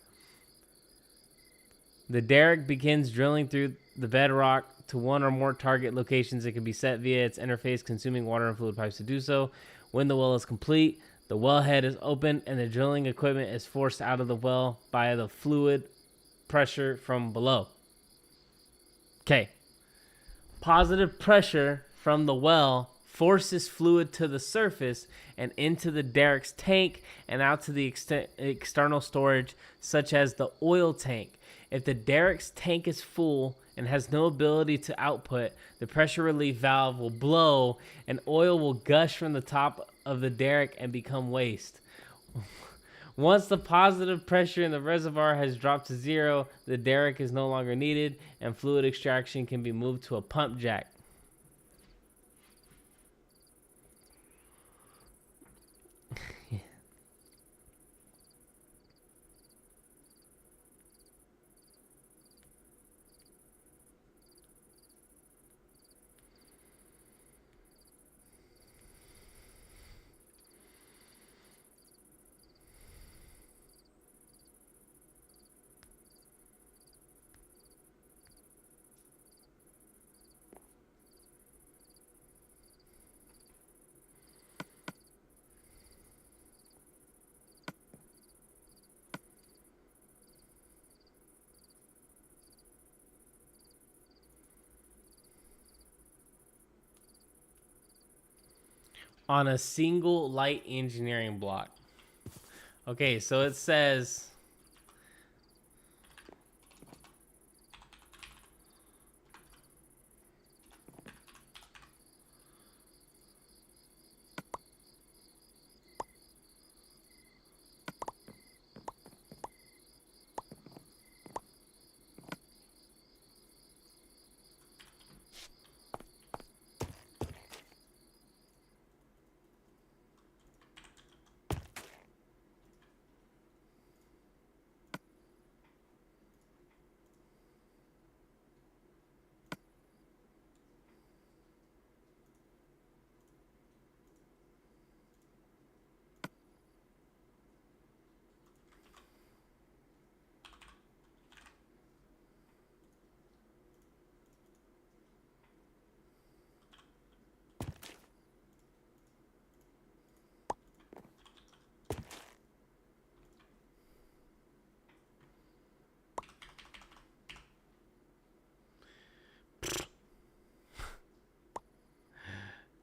The derrick begins drilling through the bedrock to one or more target locations. It can be set via its interface, consuming water and fluid pipes to do so. When the well is complete, the wellhead is open and the drilling equipment is forced out of the well by the fluid pressure from below. Okay. Positive pressure from the well forces fluid to the surface and into the derrick's tank and out to the external storage, such as the oil tank. If the derrick's tank is full and has no ability to output, the pressure relief valve will blow and oil will gush from the top of the derrick and become waste. Once the positive pressure in the reservoir has dropped to 0, the derrick is no longer needed and fluid extraction can be moved to a pump jack. On a single light engineering block. Okay, so it says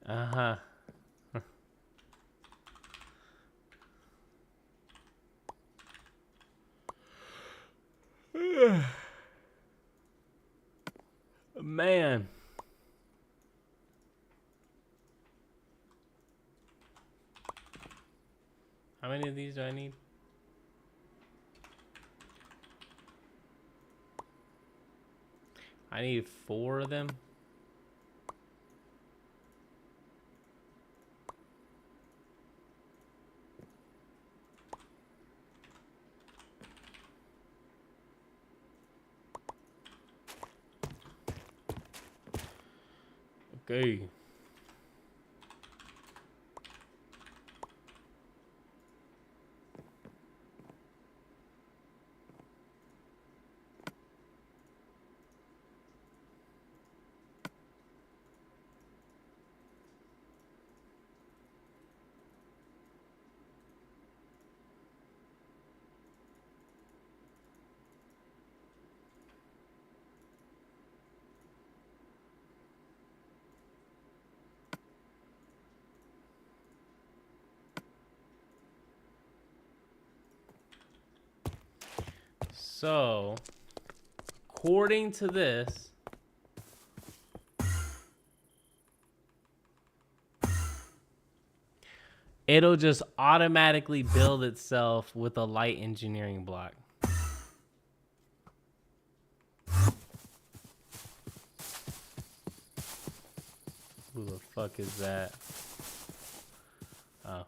uh-huh. Man. How many of these do I need? I need 4 of them. Okay. So, according to this, It'll just automatically build itself with a light engineering block. Who the fuck is that? Oh.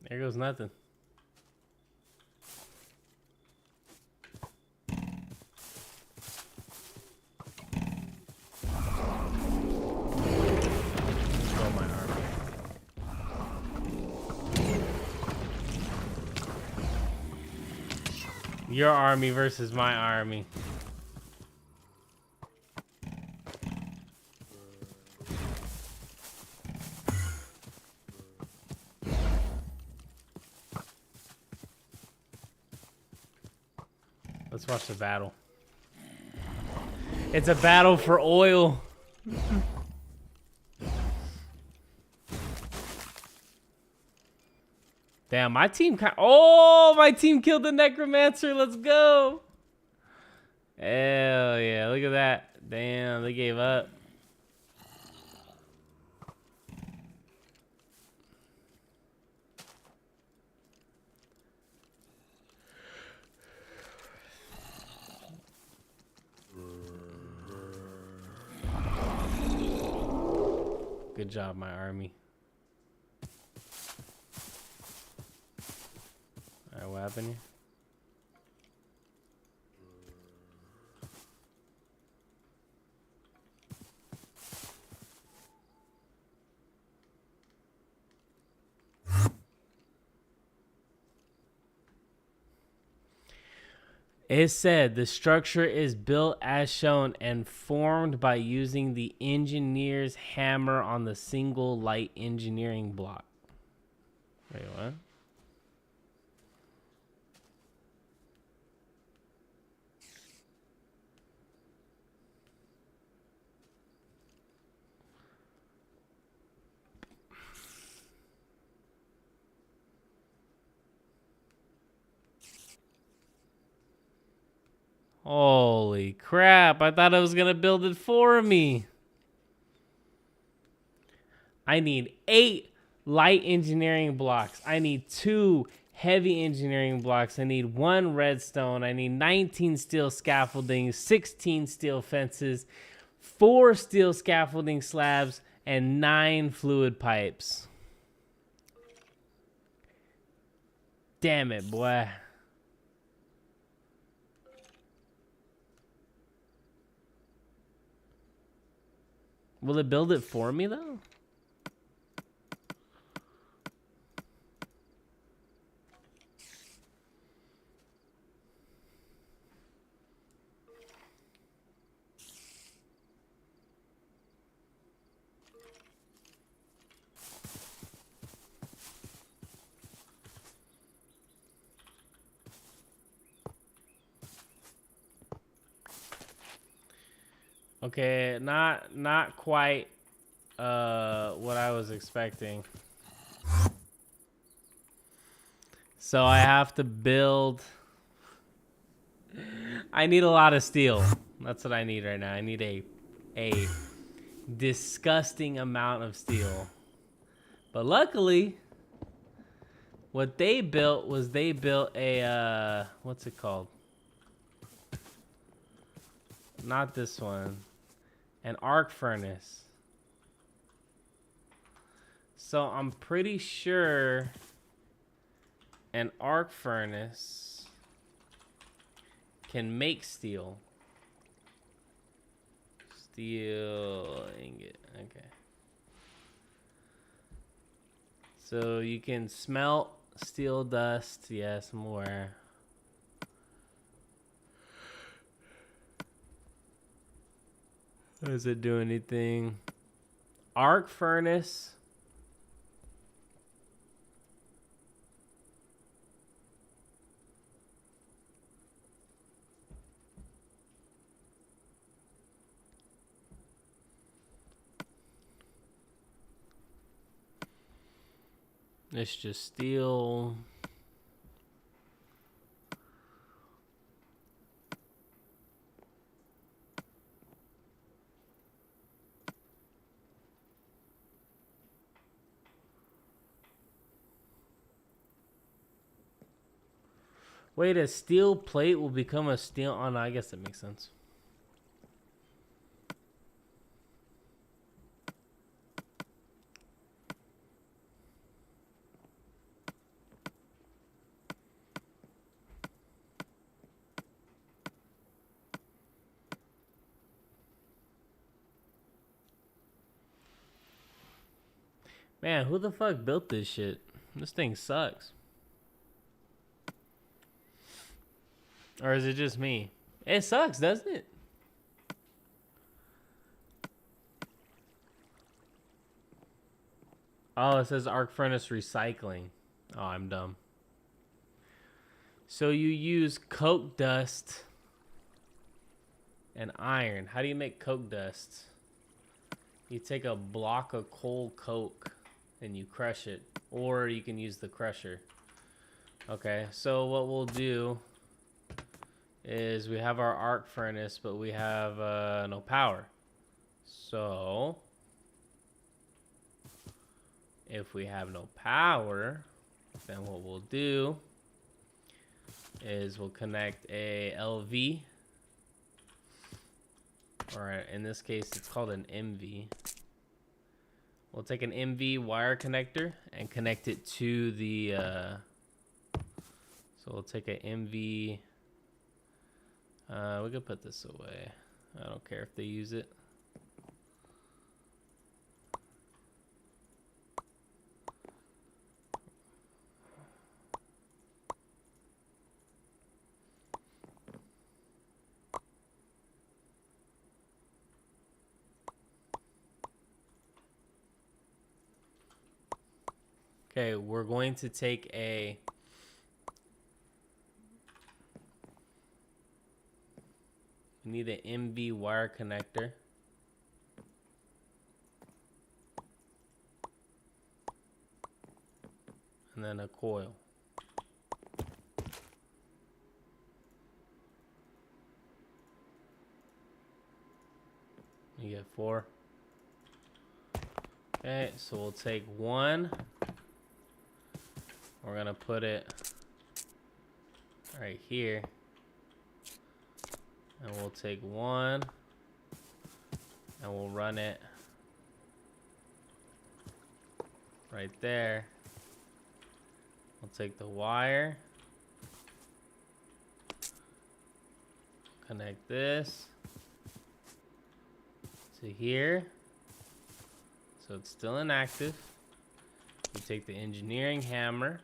There goes nothing. Your army versus my army. Let's watch the battle. It's a battle for oil. Damn, my team my team killed the necromancer. Let's go. Hell yeah, look at that. Damn, they gave up. Good job, my army. Alright, what happened here? It said the structure is built as shown and formed by using the engineer's hammer on the single light engineering block. Wait, what? Holy crap, I thought I was going to build it for me. I need 8 light engineering blocks. I need 2 heavy engineering blocks. I need 1 redstone. I need 19 steel scaffolding, 16 steel fences, 4 steel scaffolding slabs, and 9 fluid pipes. Damn it, boy. Will it build it for me, though? Okay, not quite what I was expecting. So I have to build. I need a lot of steel. That's what I need right now. I need a disgusting amount of steel. But luckily, what they built was they built a what's it called? Not this one. An arc furnace. So I'm pretty sure an arc furnace can make steel. Steel ingot. Okay. So you can smelt steel dust. Yes, more. Does it do anything? Arc furnace. It's just steel. Wait, a steel plate will become a steel... Oh, no, I guess that makes sense. Man, who the fuck built this shit? This thing sucks. Or is it just me? It sucks, doesn't it? Oh, it says arc furnace recycling. Oh, I'm dumb. So you use coke dust and iron. How do you make coke dust? You take a block of coal coke and you crush it. Or you can use the crusher. Okay, so what we'll do is we have our arc furnace, but we have no power. So if we have no power, then what we'll do is we'll connect a LV, or in this case it's called an MV. We'll take an MV wire connector and connect it to the so we'll take an MV. We could put this away. I don't care if they use it. Okay, we're going to take a we need an MV wire connector. And then a coil. You get 4. Okay, so we'll take one. We're gonna put it right here. And we'll take one. And we'll run it right there. We'll take the wire. Connect this to here. So it's still inactive. We take the engineering hammer.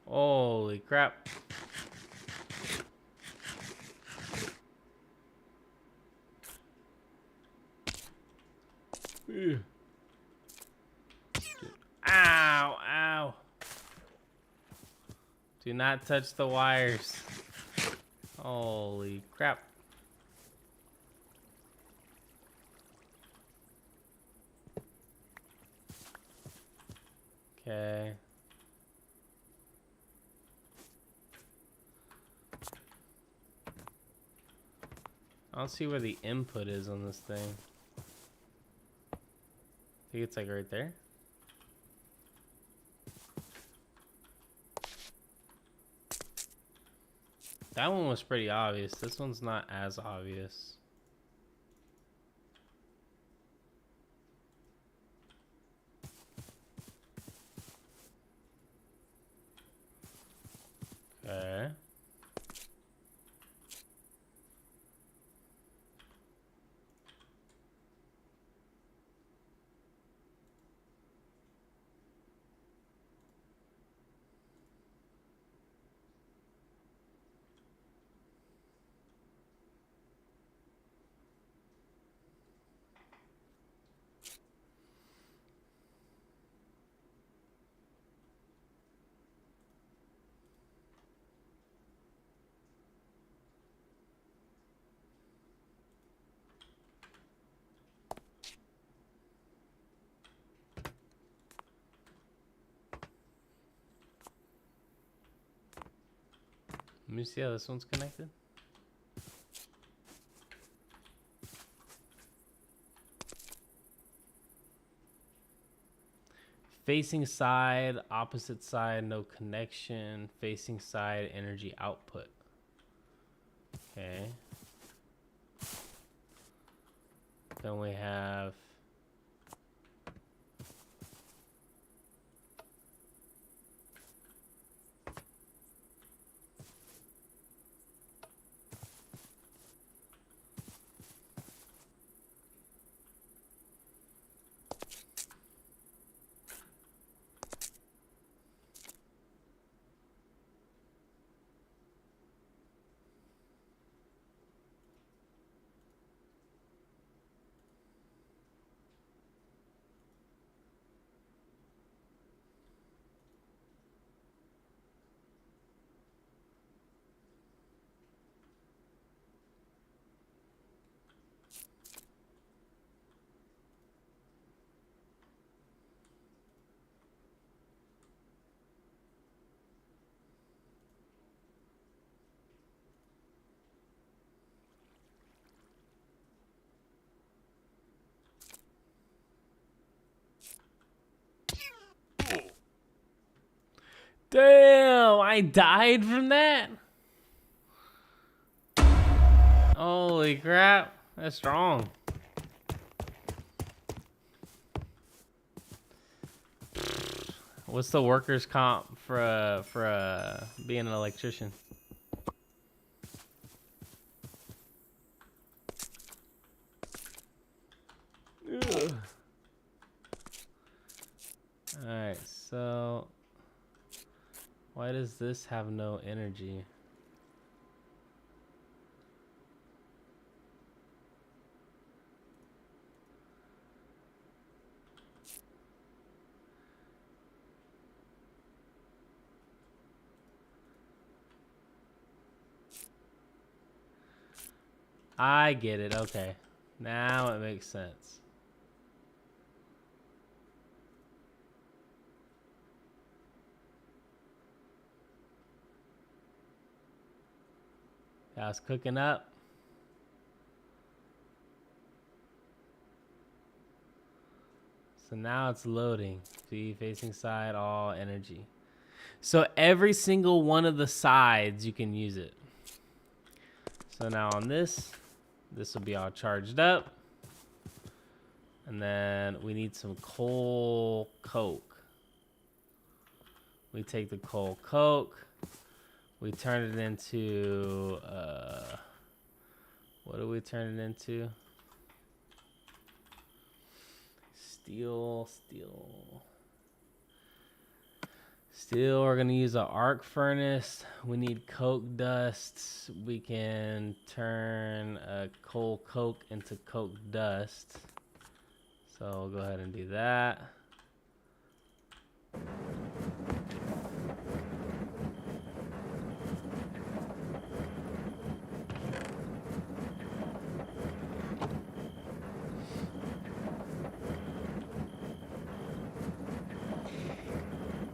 Holy crap. Ow, ow. Do not touch the wires. Holy crap. Okay. I don't see where the input is on this thing. I think it's like right there. That one was pretty obvious. This one's not as obvious. Okay. me see how this one's connected. Facing side, opposite side, no connection. Facing side, energy output. Okay. Then we have damn, I died from that. Holy crap, that's strong. What's the workers' comp for being an electrician? Ugh. All right, so why does this have no energy? I get it. Okay. Now it makes sense. I was cooking up. So now it's loading. See, facing side, all energy. So every single one of the sides, you can use it. So now on this will be all charged up. And then we need some coal coke. We take the coal coke. We turn it into, what do we turn it into? Steel. We're gonna use an arc furnace. We need coke dust. We can turn coal coke into coke dust. So we'll go ahead and do that.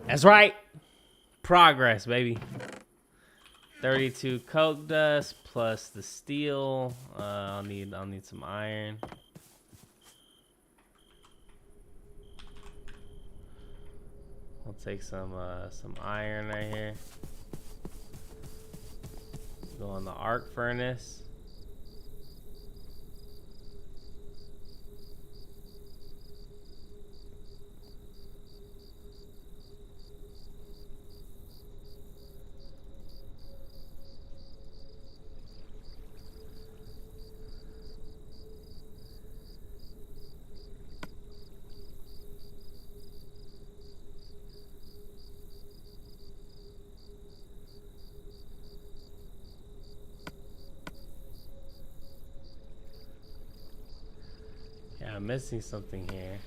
That's right. Progress, baby. 32 coke dust plus the steel. I'll need some iron. We'll take some iron right here. Go on the arc furnace. Yeah, I'm missing something here.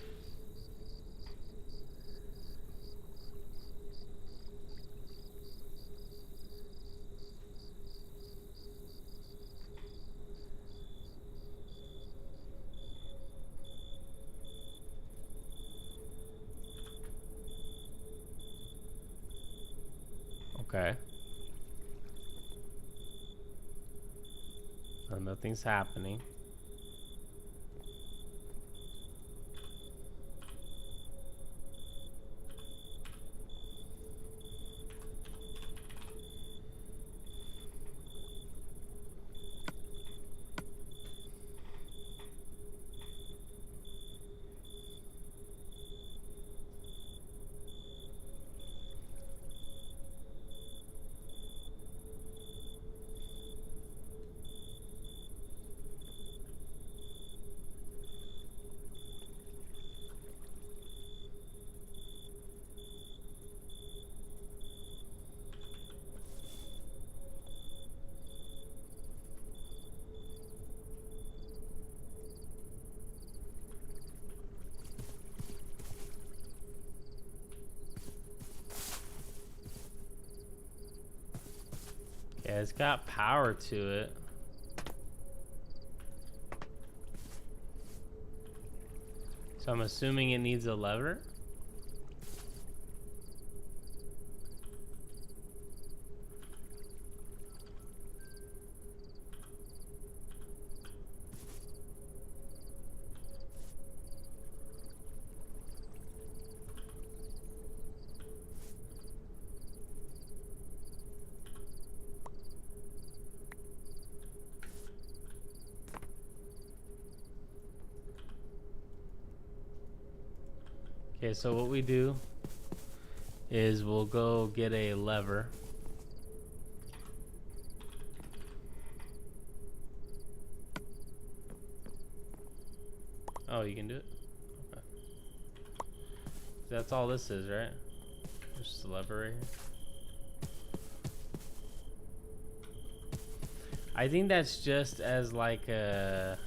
Okay. Nothing's happening. Yeah, it's got power to it. So I'm assuming it needs a lever. Okay, so what we do is we'll go get a lever. Oh, you can do it? Okay. That's all this is, right? There's just a lever right here. I think that's just as like a...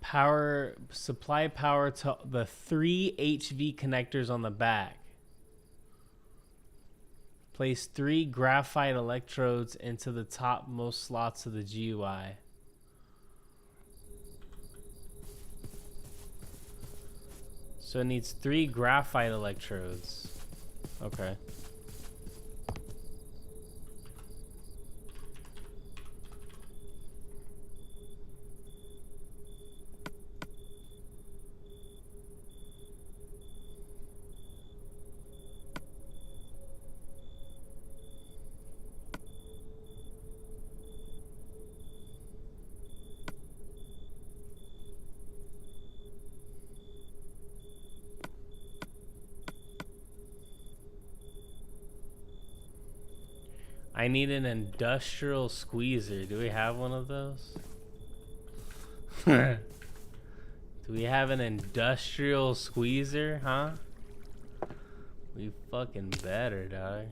Power, supply power to the 3 HV connectors on the back. Place 3 graphite electrodes into the topmost slots of the GUI. So it needs 3 graphite electrodes. Okay. I need an industrial squeezer. Do we have one of those? Do we have an industrial squeezer, huh? We fucking better, dog.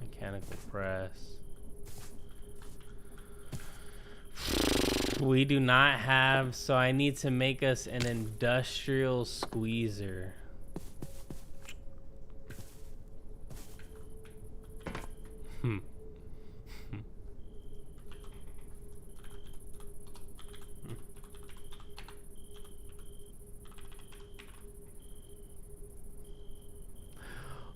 Mechanical press. We do not have, so I need to make us an industrial squeezer.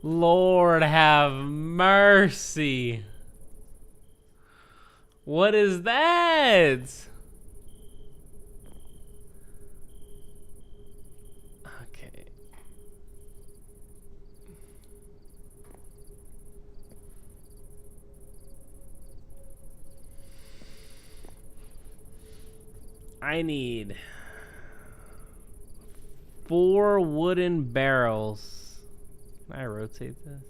Lord have mercy. What is that? Okay. I need 4 wooden barrels. Can I rotate this?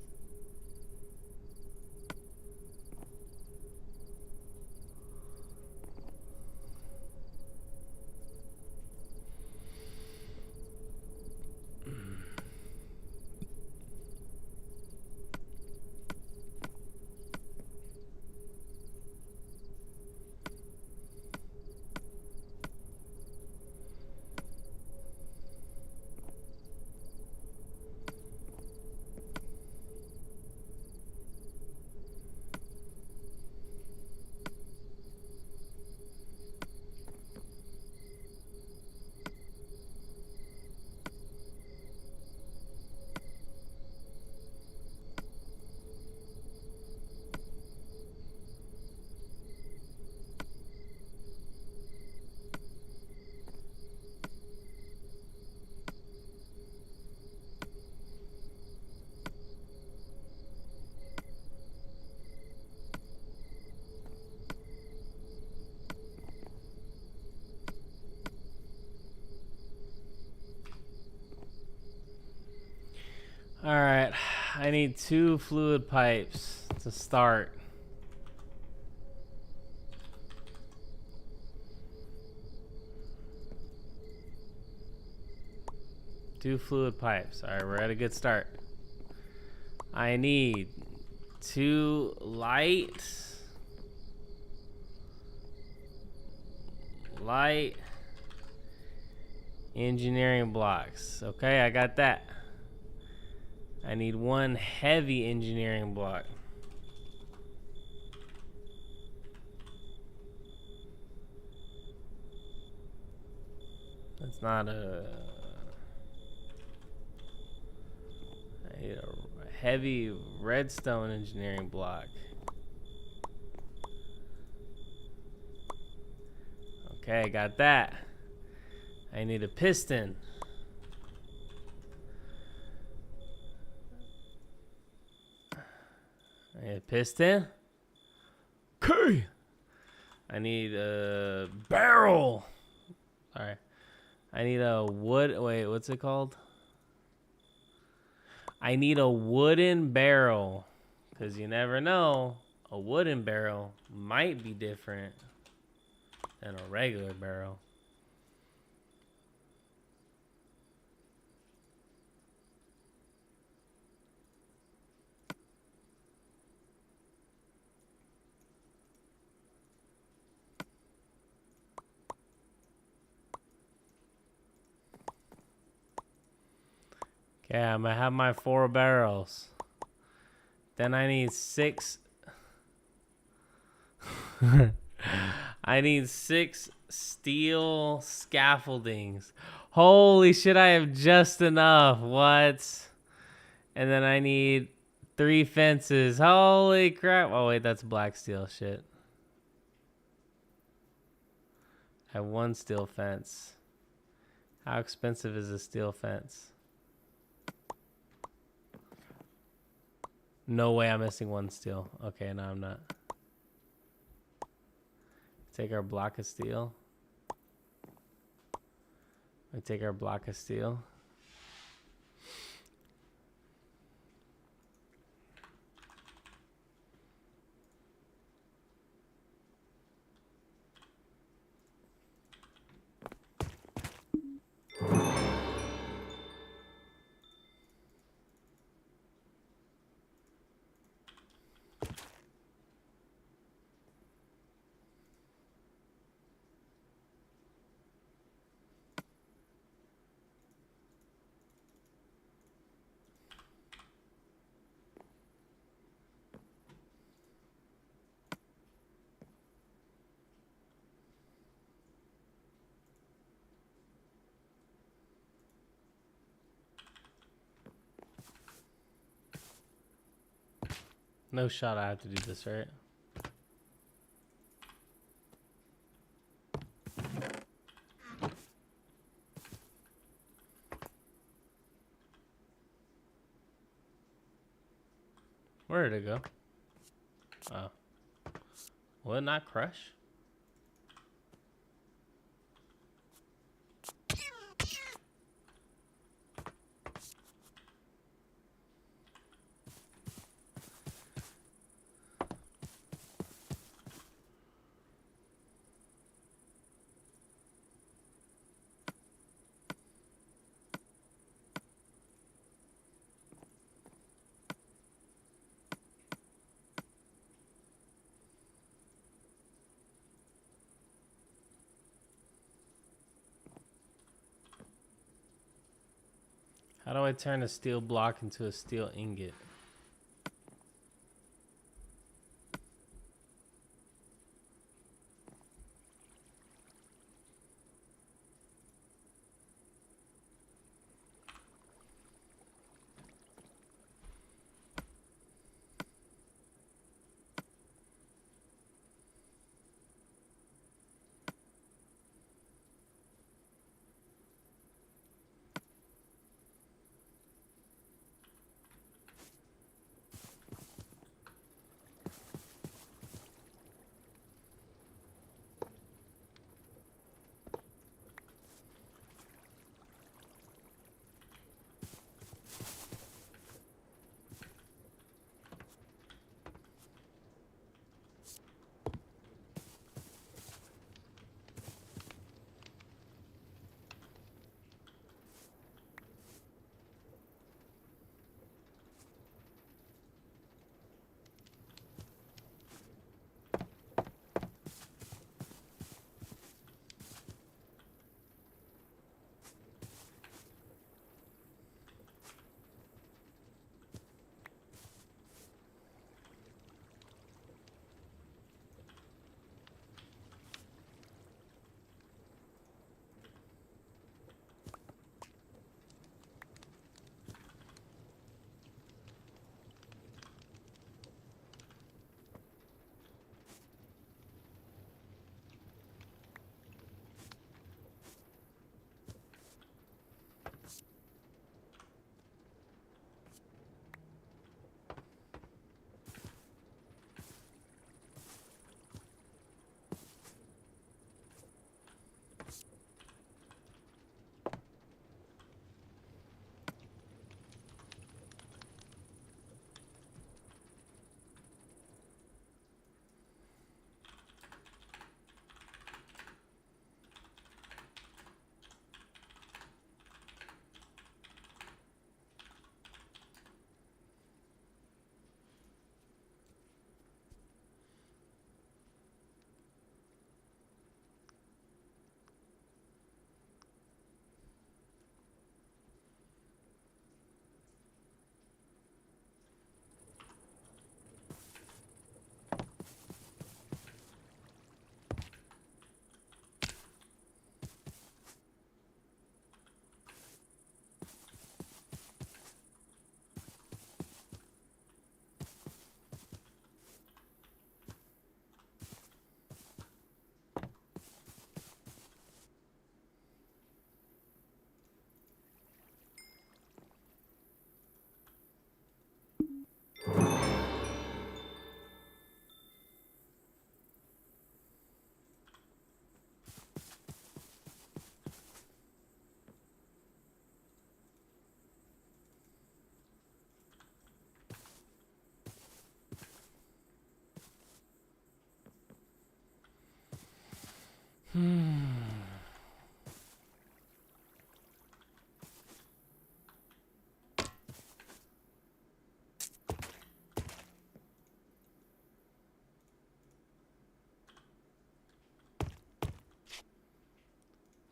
All right, I need 2 fluid pipes to start. Two fluid pipes. All right, we're at a good start. I need 2 light engineering blocks. Okay, I got that. I need 1 heavy engineering block. That's not a... I need a heavy redstone engineering block. Okay, got that. I need a piston. I need a piston. Okay. I need a barrel. All right. I need a wood. Wait, what's it called? I need a wooden barrel. Because you never know. A wooden barrel might be different than a regular barrel. Okay, I'm gonna have my 4 barrels. Then I need 6. I need 6 steel scaffoldings. Holy shit, I have just enough. What? And then I need 3 fences. Holy crap. Oh, wait, that's black steel. Shit. I have 1 steel fence. How expensive is a steel fence? No way I'm missing 1 steel. Okay, no, I'm not. Take our block of steel. I take our block of steel. No shot I have to do this, right? Where did it go? Oh. Will it not crush? How do I turn a steel block into a steel ingot?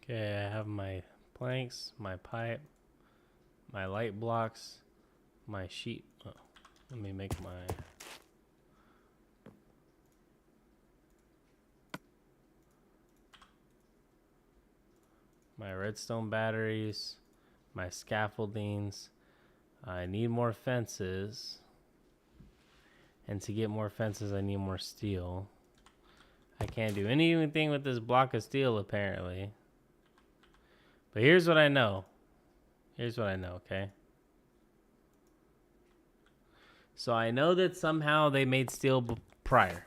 Okay, I have my planks, my pipe, my light blocks, my sheet. Oh, let me make my redstone batteries, my scaffoldings. I need more fences. And to get more fences, I need more steel. I can't do anything with this block of steel, apparently. But here's what I know. Here's what I know, okay? So I know that somehow they made steel prior.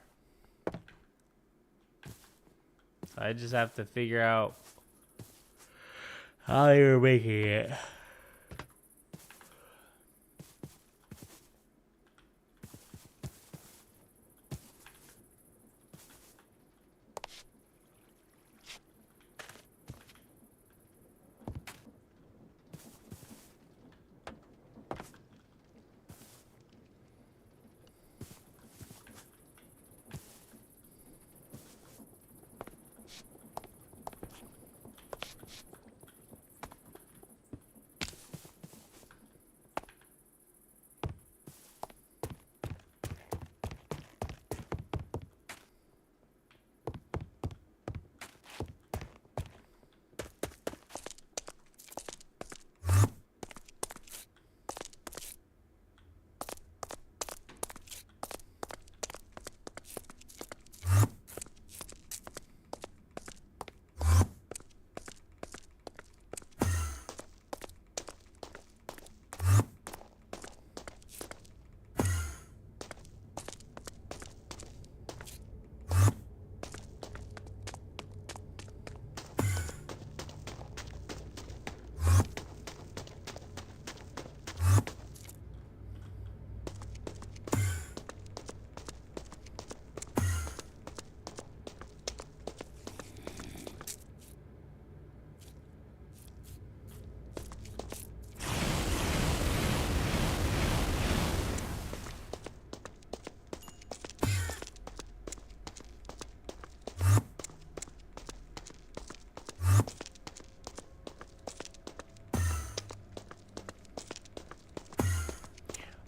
So I just have to figure out how they were making it.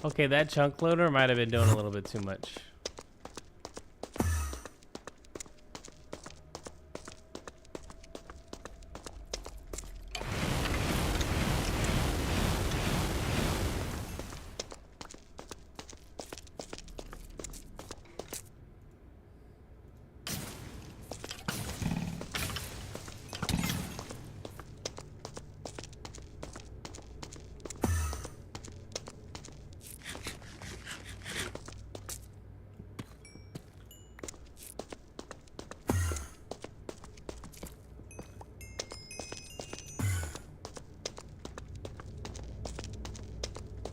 Okay, that chunk loader might have been doing a little bit too much.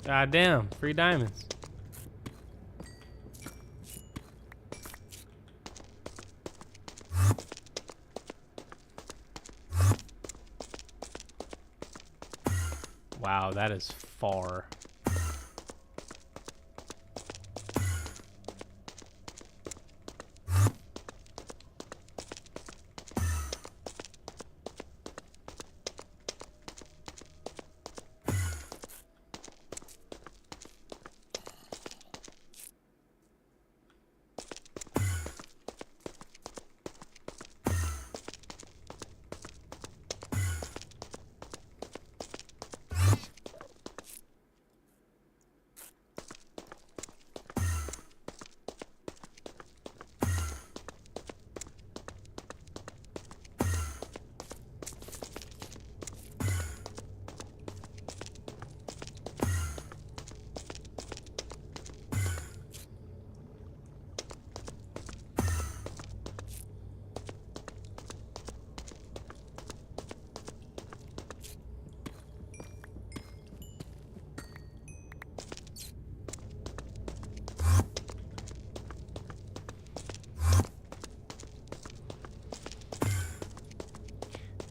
God damn, free diamonds. Wow, that is far.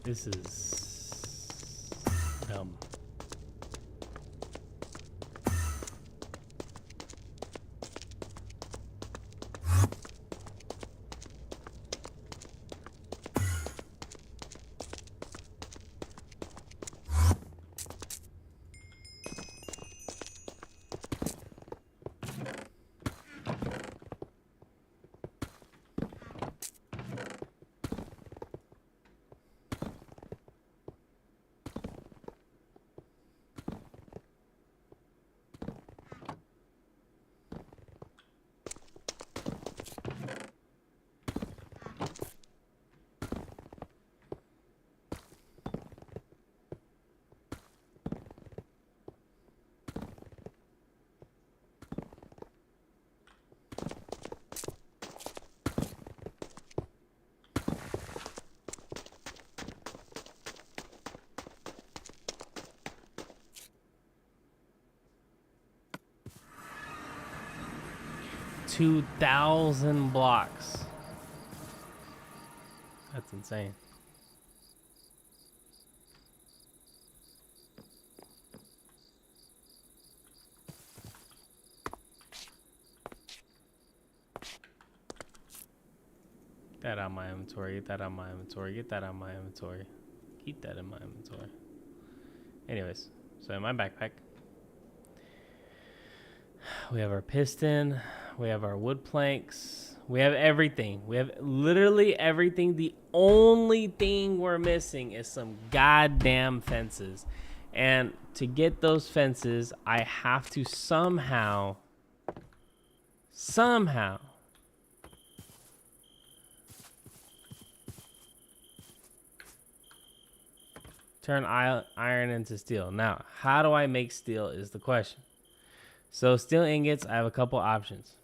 This is dumb. 2,000 blocks. That's insane. Get that out of my inventory. Get that out of my inventory. Get that out of my inventory. Keep that in my inventory. Anyways, so in my backpack, we have our piston. We have our wood planks. We have everything. We have literally everything. The only thing we're missing is some goddamn fences. And to get those fences, I have to somehow turn iron into steel. Now, how do I make steel is the question. So steel ingots, I have a couple options.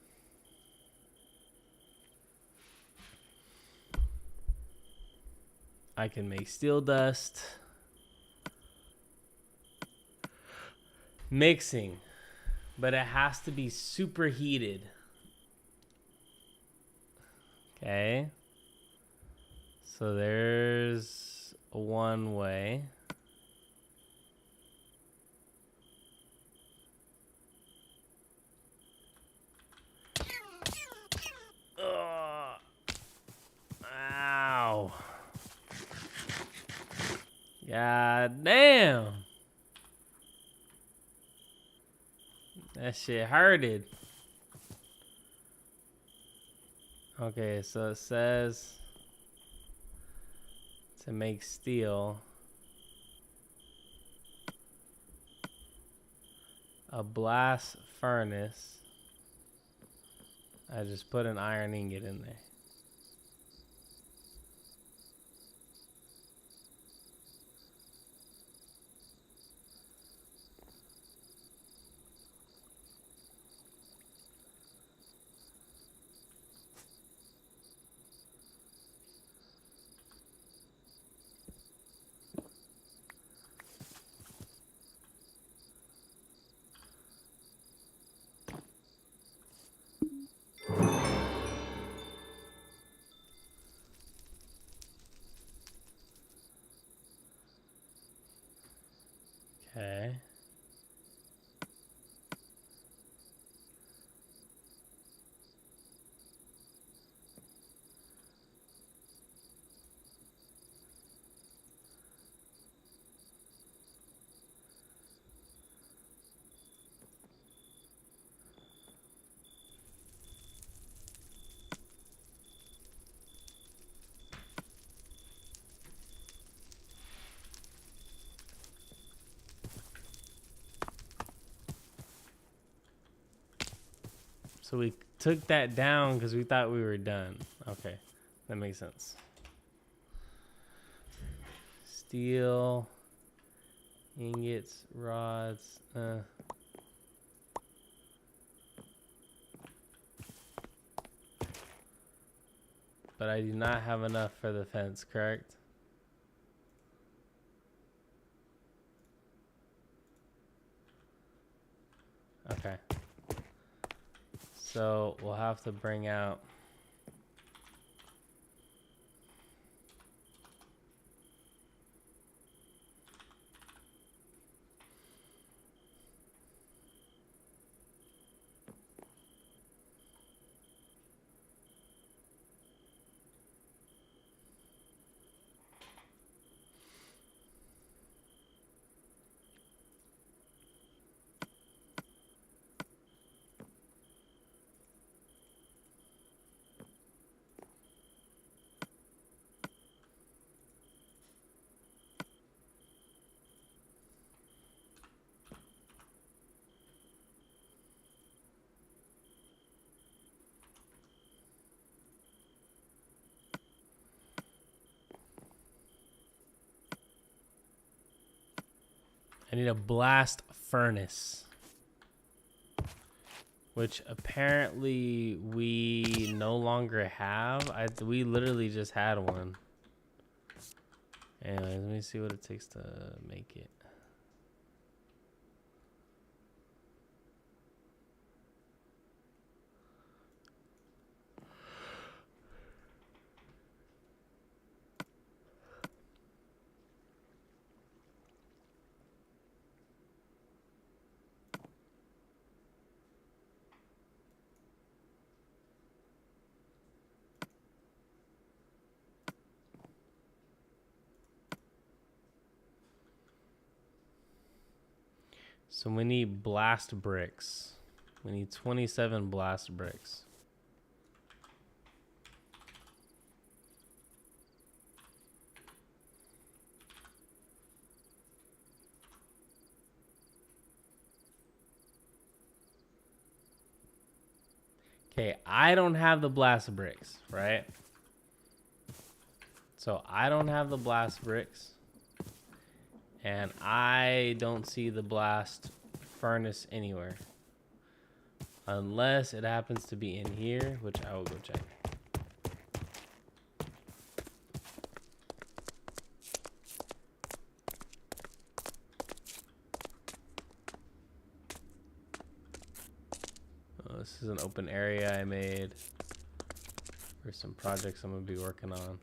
I can make steel dust. Mixing. But it has to be super heated. Okay. So there's one way. Ugh. Ow. God damn. That shit hurted. Okay, so it says to make steel, a blast furnace. I just put an iron ingot in there. Okay. So we took that down because we thought we were done. Okay, that makes sense. Steel, ingots, rods. But I do not have enough for the fence, correct? Okay. So we'll have to bring out I need a blast furnace, which apparently we no longer have. We literally just had one. Anyways, let me see what it takes to make it. So we need blast bricks. We need 27 blast bricks. Okay, I don't have the blast bricks, right? So I don't have the blast bricks. And I don't see the blast furnace anywhere. Unless it happens to be in here, which I will go check. Oh, this is an open area I made for some projects I'm going to be working on.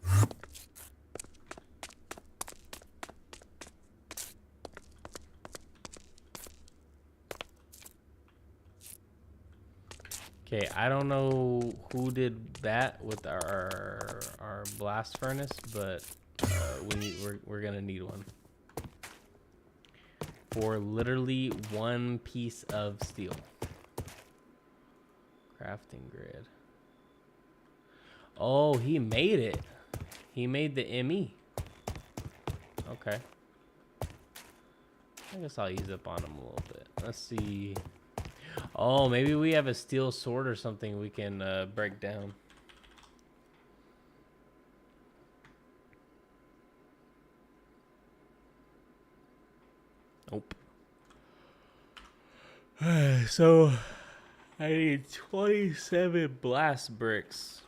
Okay, I don't know who did that with our blast furnace, but we're gonna need one for literally one piece of steel. Crafting grid. Oh, he made it. He made the ME. Okay. I guess I'll ease up on him a little bit. Let's see. Oh, maybe we have a steel sword or something we can break down. Nope. So, I need 27 blast bricks.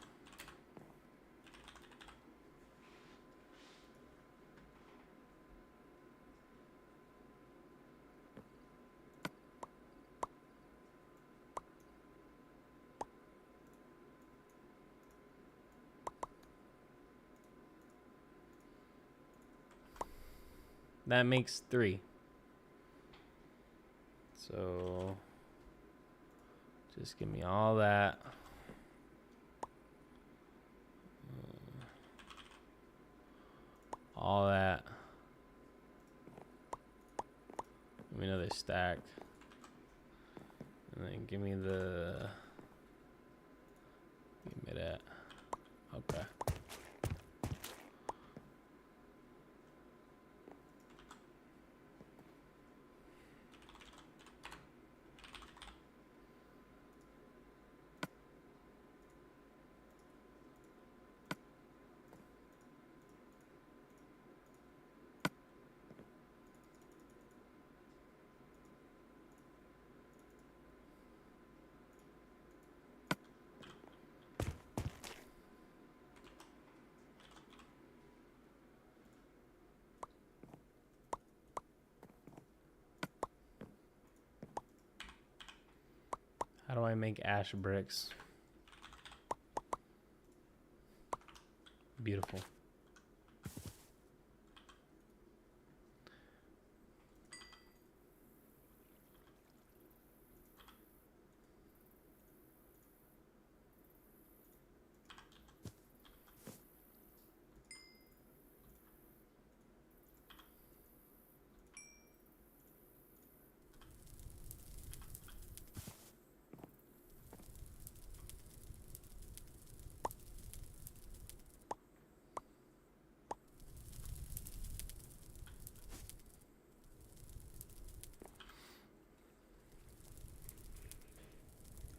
That makes 3. So, just give me all that. All that. Give me another stack. And then give me that. Okay. How do I make ash bricks? Beautiful.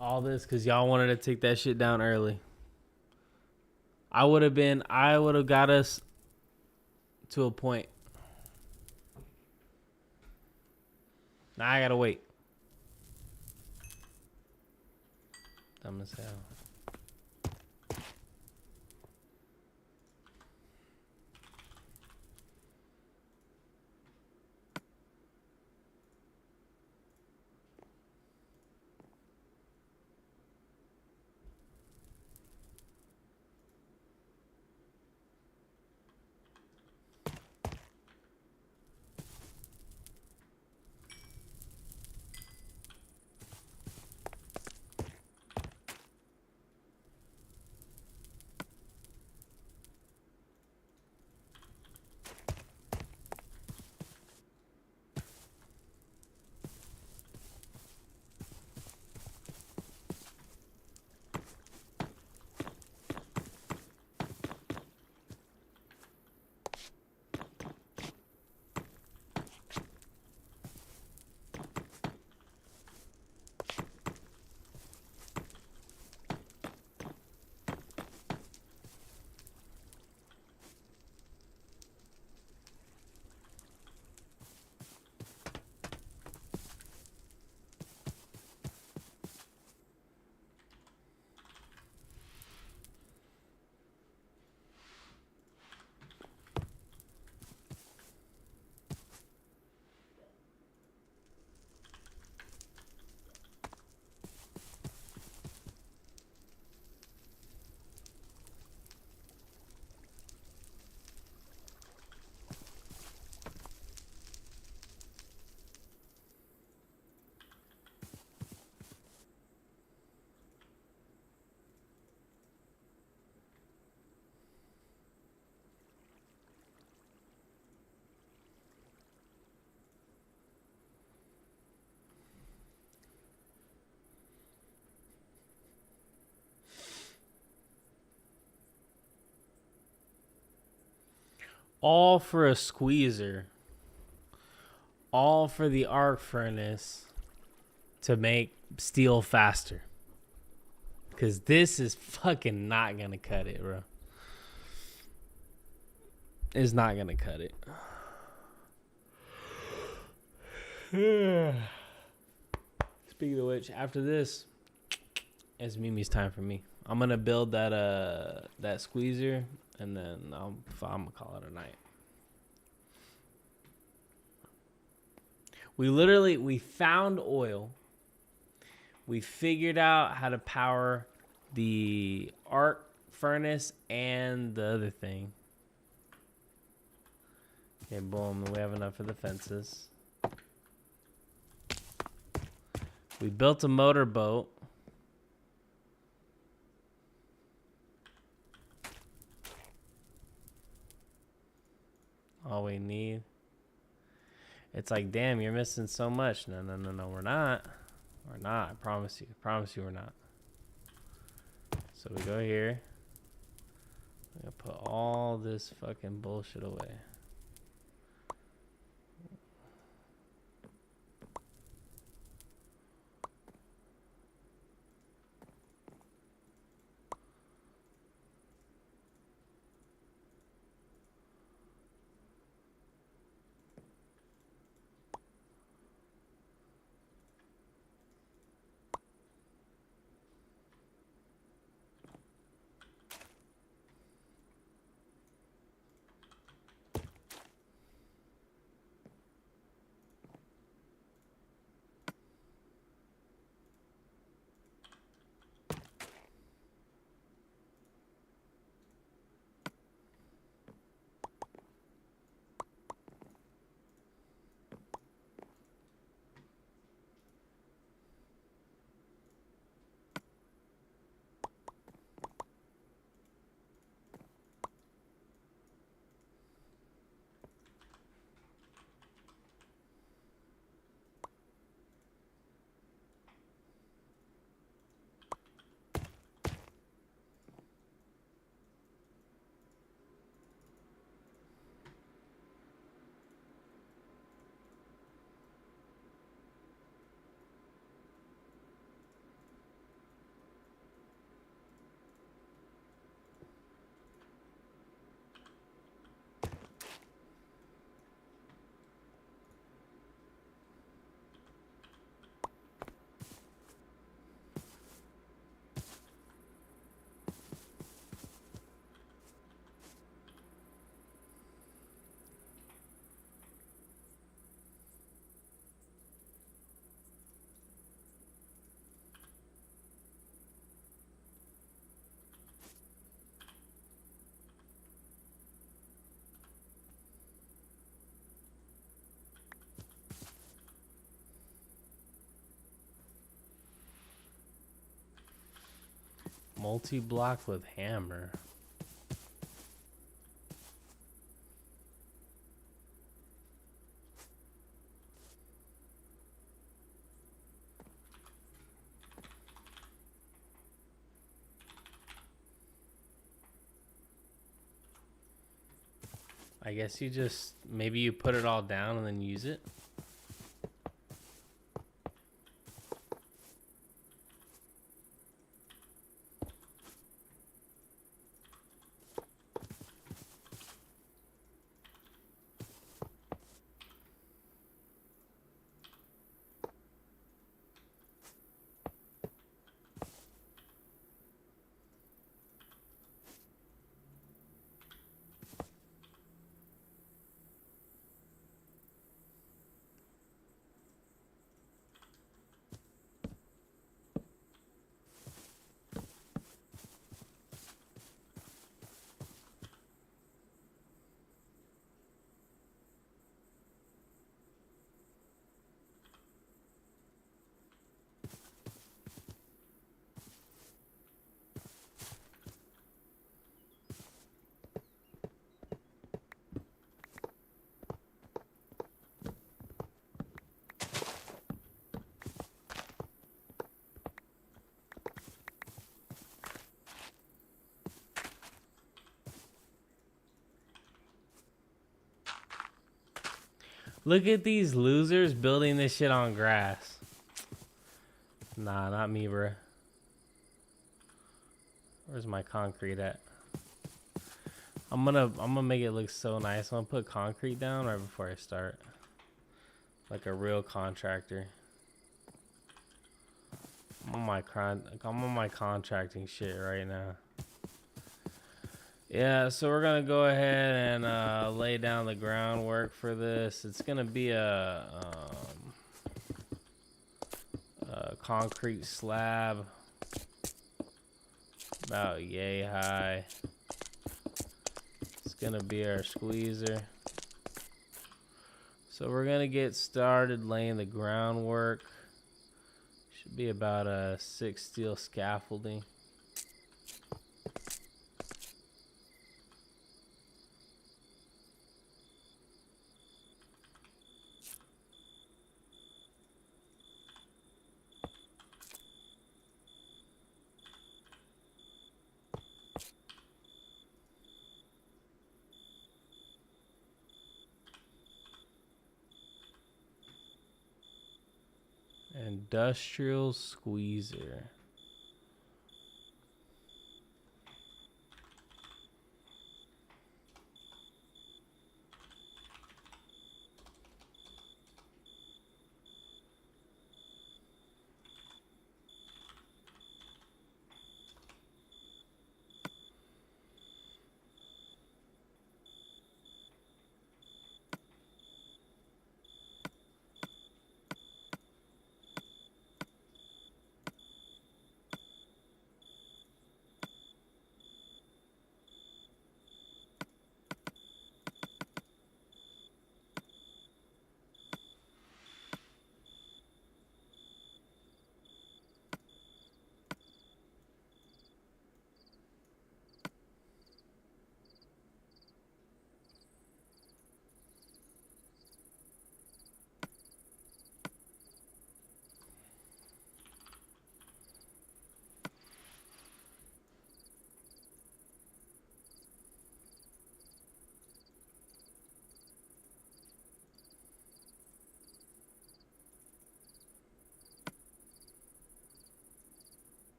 All this because y'all wanted to take that shit down early. I would have got us to a point. Now I gotta wait. Dumb as hell. All for a squeezer. All for the arc furnace to make steel faster. Because this is fucking not going to cut it, bro. It's not going to cut it. Speaking of which, after this, it's Mimi's time for me. I'm going to build that squeezer, and then I'm going to call it a night. We found oil. We figured out how to power the arc furnace and the other thing. Okay, boom. We have enough for the fences. We built a motorboat. All we need. It's like, damn, you're missing so much. No, we're not. We're not. I promise you. I promise you we're not. So we go here. We're going to put all this fucking bullshit away. Multi-block with hammer. I guess you just, maybe you put it all down and then use it. Look at these losers building this shit on grass. Nah, not me, bro. Where's my concrete at? I'm gonna make it look so nice. I'm gonna put concrete down right before I start. Like a real contractor. I'm on my contracting shit right now. Yeah, so we're gonna go ahead and lay down the groundwork for this. It's gonna be a concrete slab about yay high. It's gonna be our squeezer. So we're gonna get started laying the groundwork. Should be about a 6 steel scaffolding. Industrial squeezer.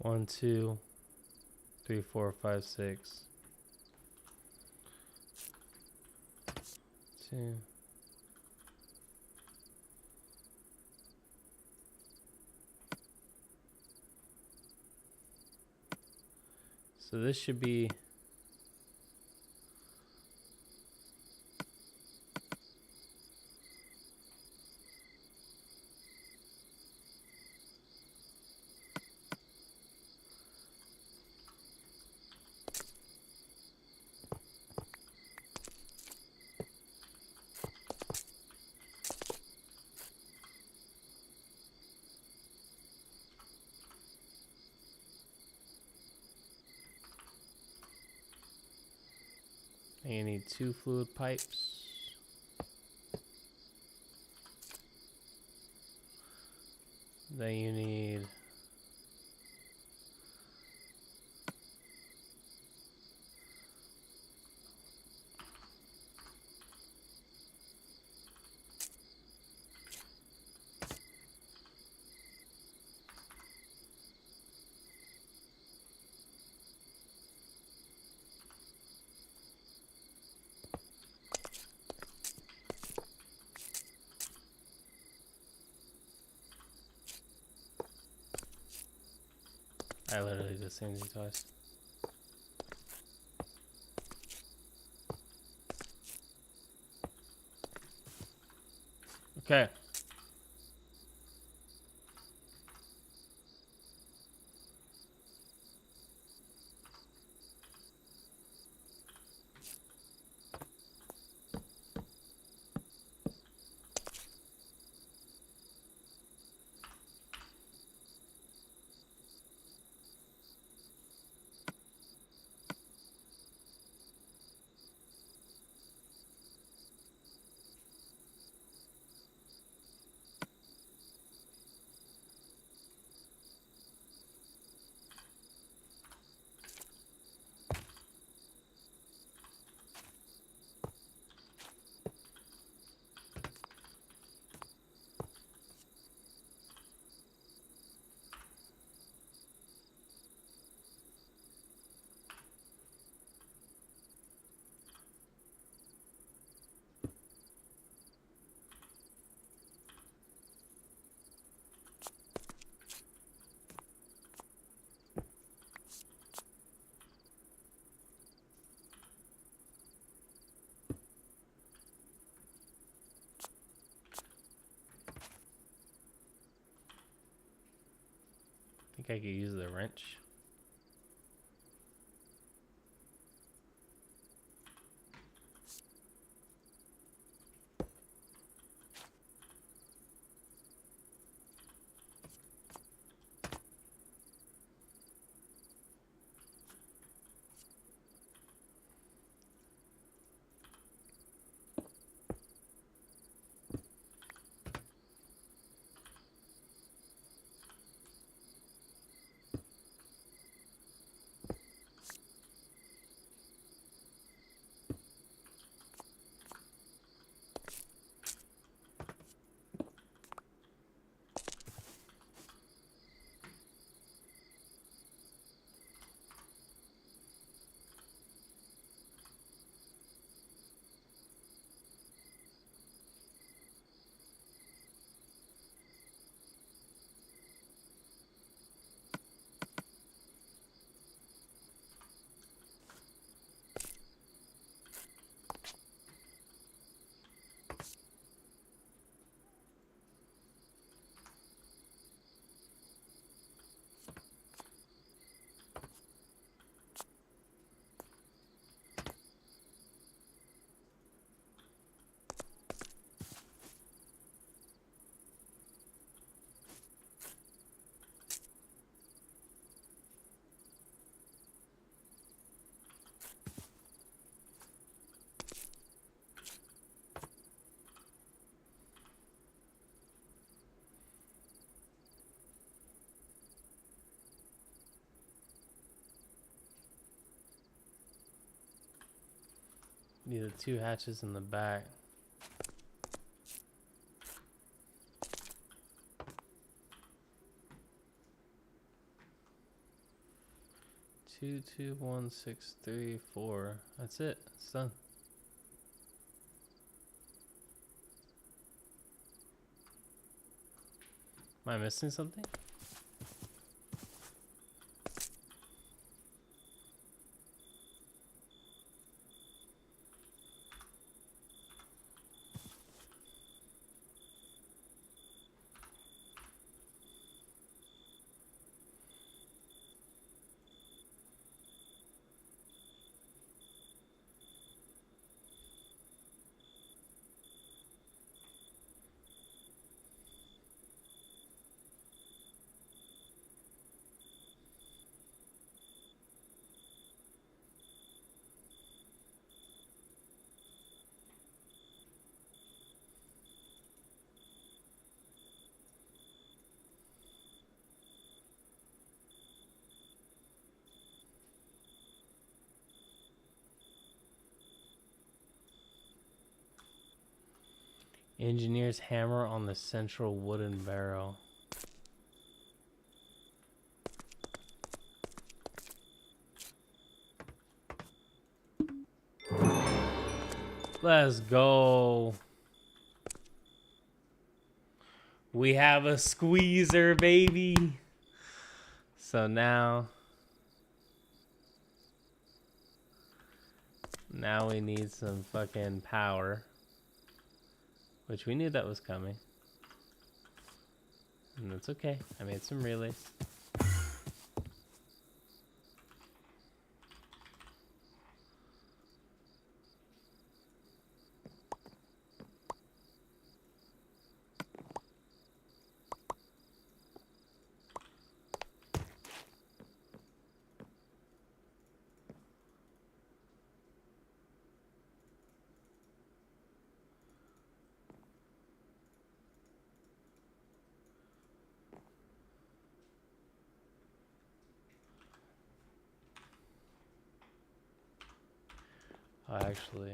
One, two, 3, 4, 5, 6. 2. So this should be and you need 2 fluid pipes. Then you need I literally just seen you twice. Okay. think I could use the wrench. Need the 2 hatches in the back. Two, two, 1, 6, 3, 4. That's it. It's done. Am I missing something? Engineer's hammer on the central wooden barrel. Let's go. We have a squeezer, baby. So now we need some fucking power. Which we knew that was coming. And that's okay. I made some relays. Actually,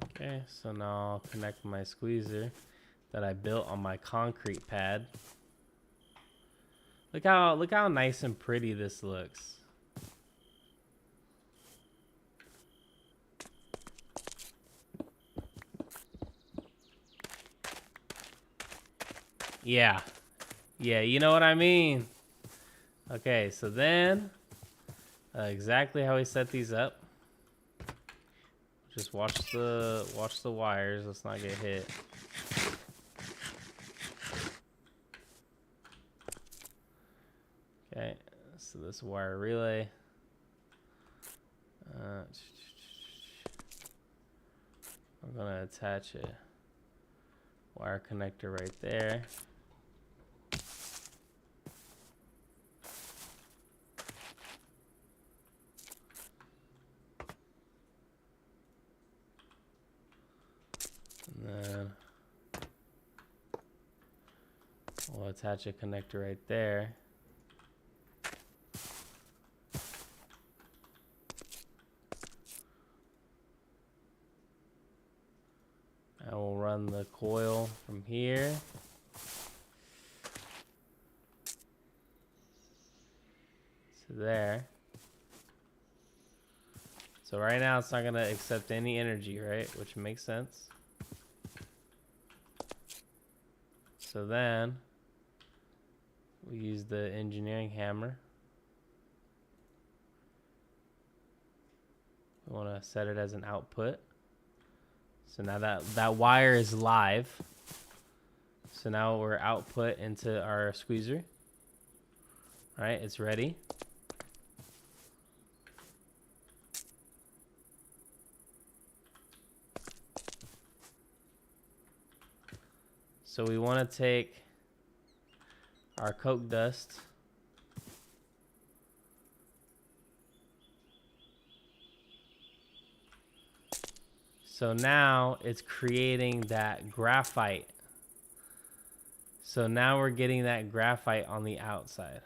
okay, so now I'll connect my squeezer that I built on my concrete pad. Look how nice and pretty this looks. Yeah, you know what I mean. Okay, so then exactly how we set these up. Just watch the wires. Let's not get hit. Okay, so this wire relay. I'm gonna attach a wire connector right there. And then we'll attach a connector right there. And we'll run the coil from here to there. So right now it's not gonna accept any energy, right? Which makes sense. So then we use the engineering hammer. We want to set it as an output. So now that wire is live. So now we're output into our squeezer. All right, it's ready. So we want to take our coke dust. So now it's creating that graphite. So now we're getting that graphite on the outside.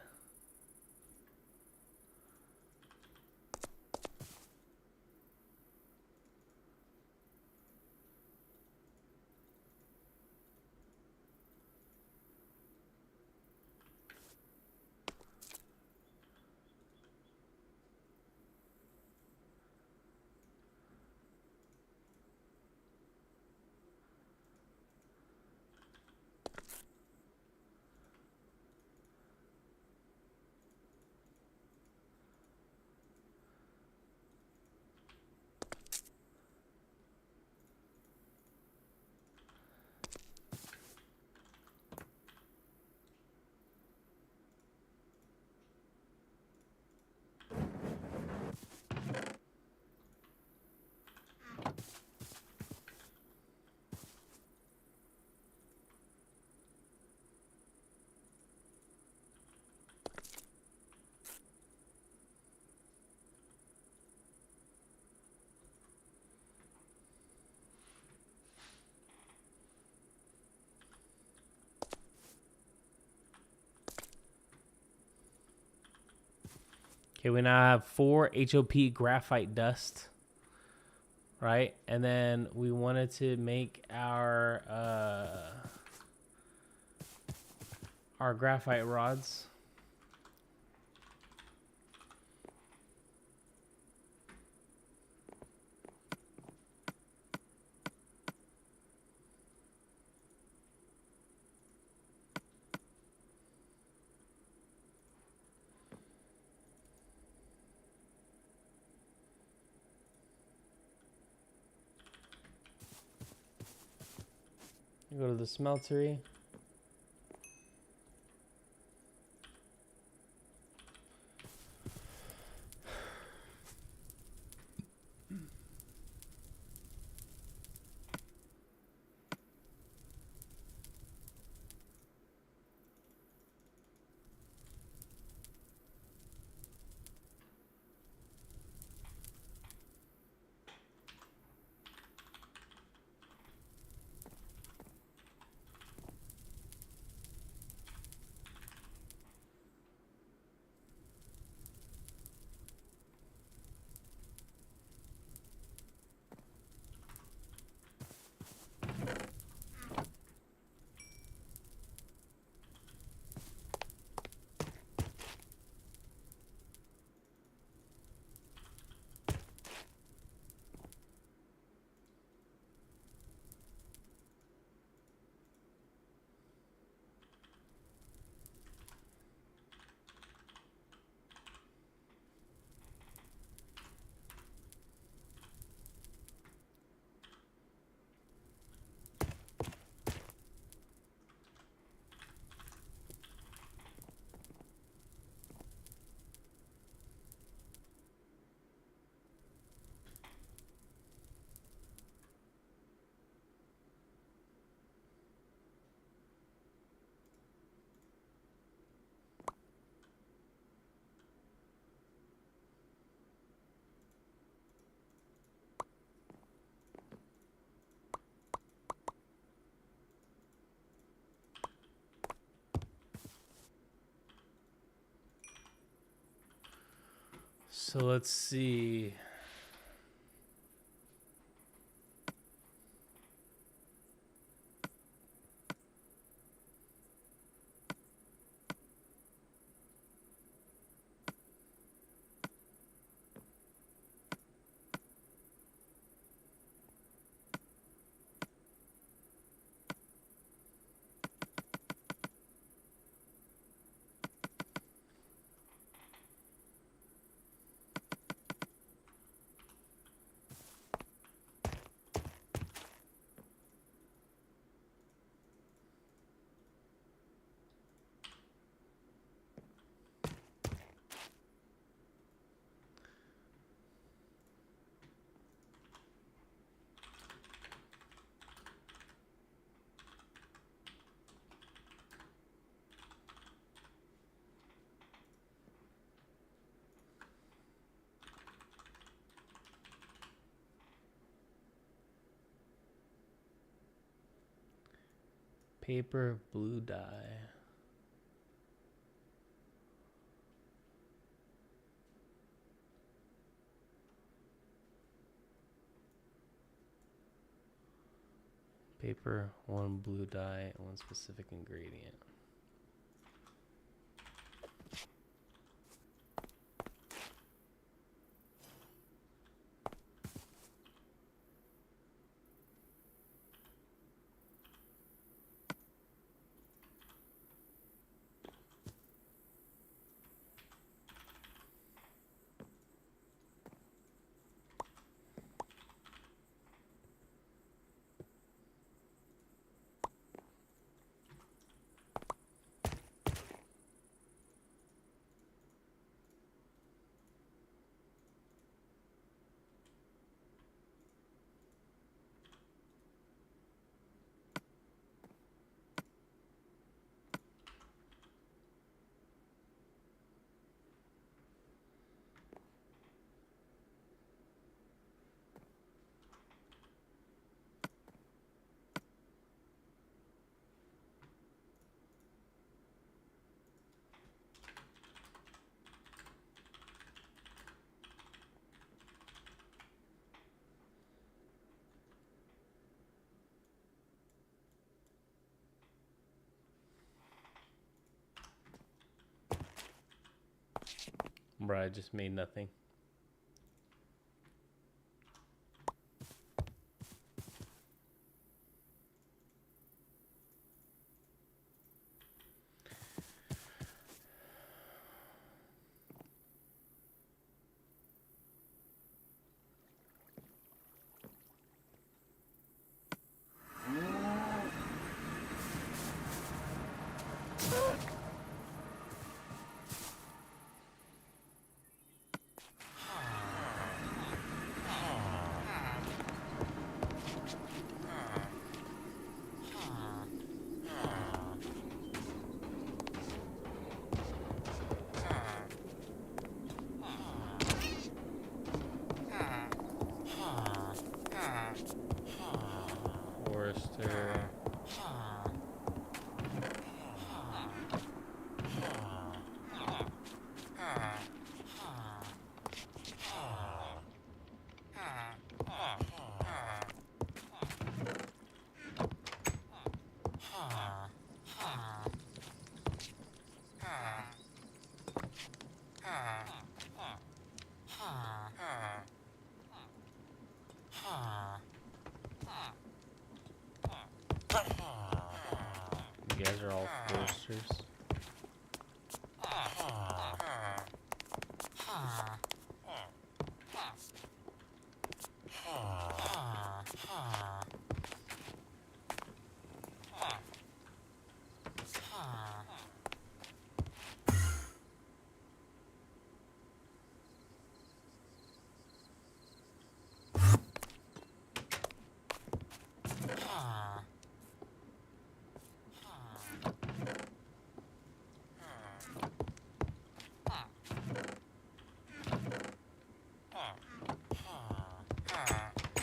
Okay, we now have 4 HOP graphite dust, right? And then we wanted to make our graphite rods. Go to the smeltery. So let's see. Paper blue dye. Paper, one blue dye, one specific ingredient. Bro, I just made nothing. Forester. You guys are all foresters.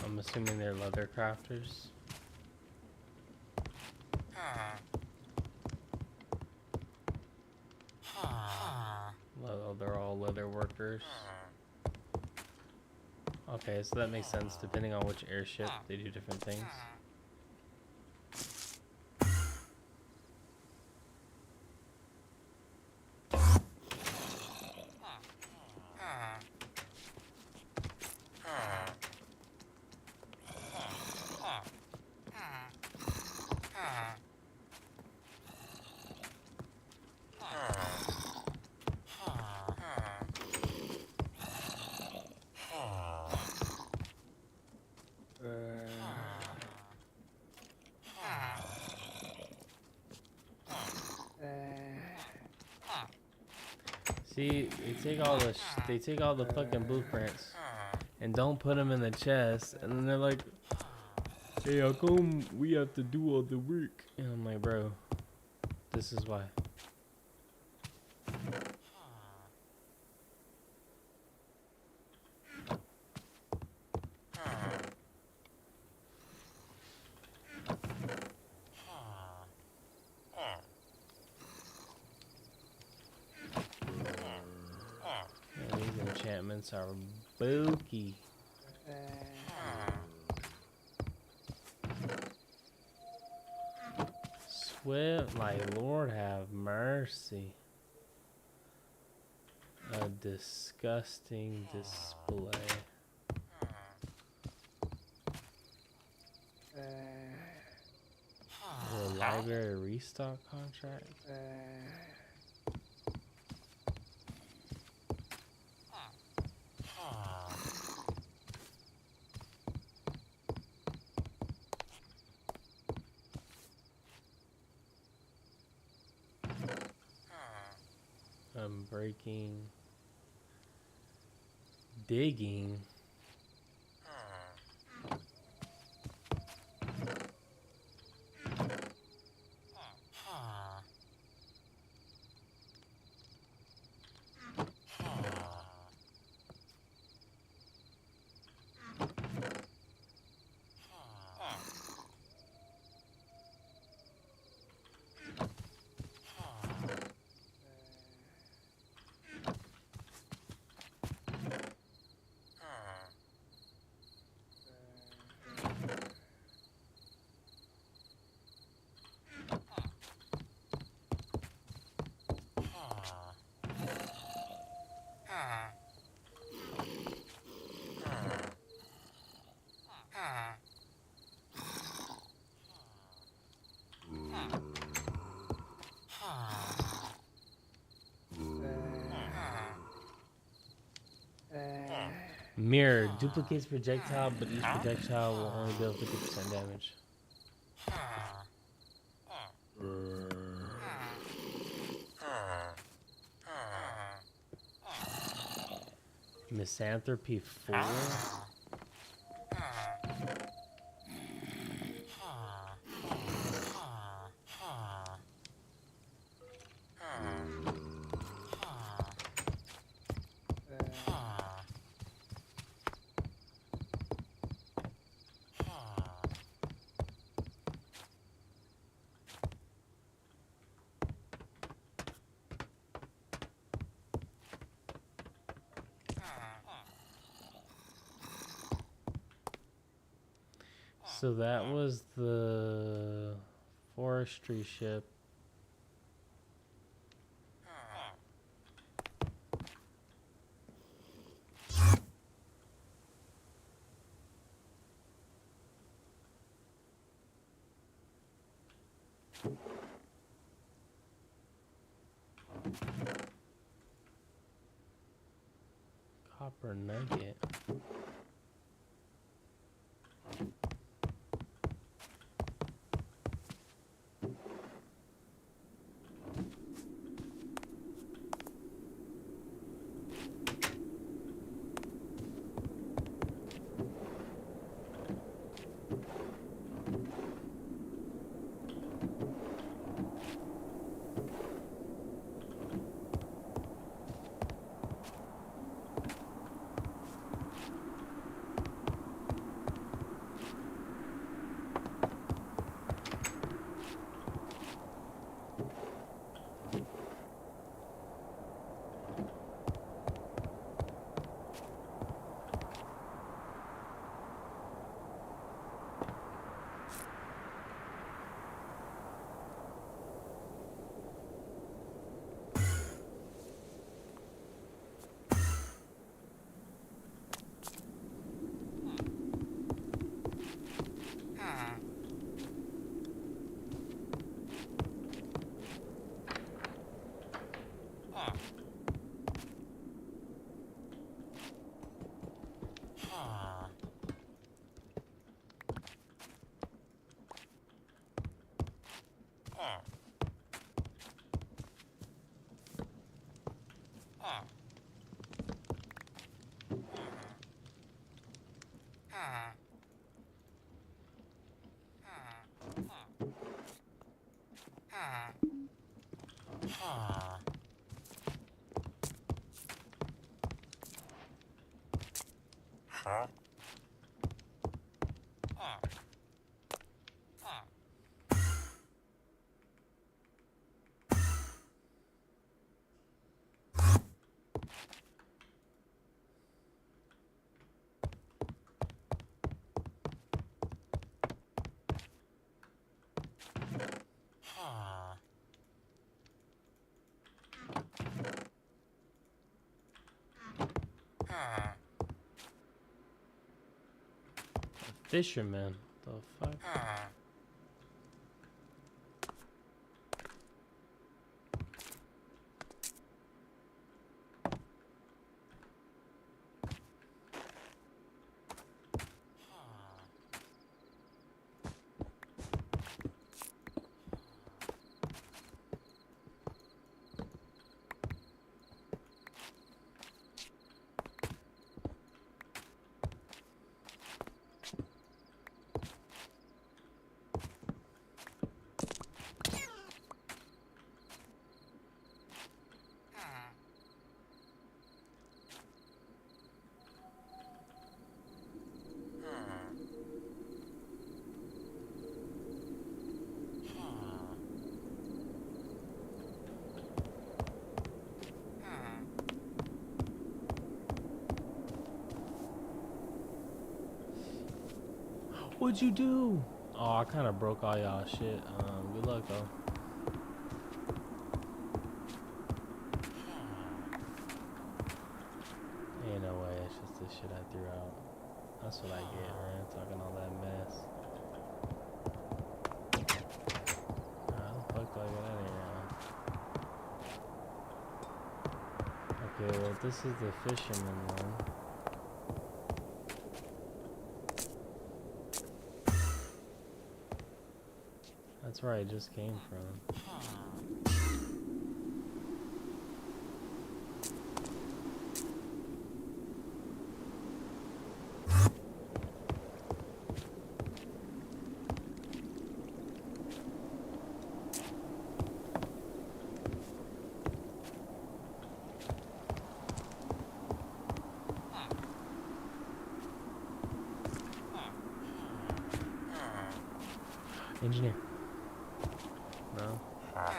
I'm assuming they're leather crafters. Well, they're all leather workers. Okay, so that makes sense. Depending on which airship, they do different things. See, they take all the fucking blueprints and don't put them in the chest, and then they're like, "Hey, how come we have to do all the work?" And I'm like, "Bro, this is why." Yeah, these enchantments are spooky. Swift, like, Lord have mercy. A disgusting display. The library restock contract. Breaking, digging. Mirror duplicates projectile, but each projectile will only deal 50% damage. Misanthropy 4? So that was the forestry ship. Copper nugget. Fisherman. The fuck? What'd you do? Oh, I kind of broke all y'all shit. Good luck though. Ain't no way. It's just the shit I threw out. That's what I get, man. Talking all that mess. How the fuck do I get out of here now? Okay, well, this is the fisherman one. That's where I just came from. Engineer. No. Fuck.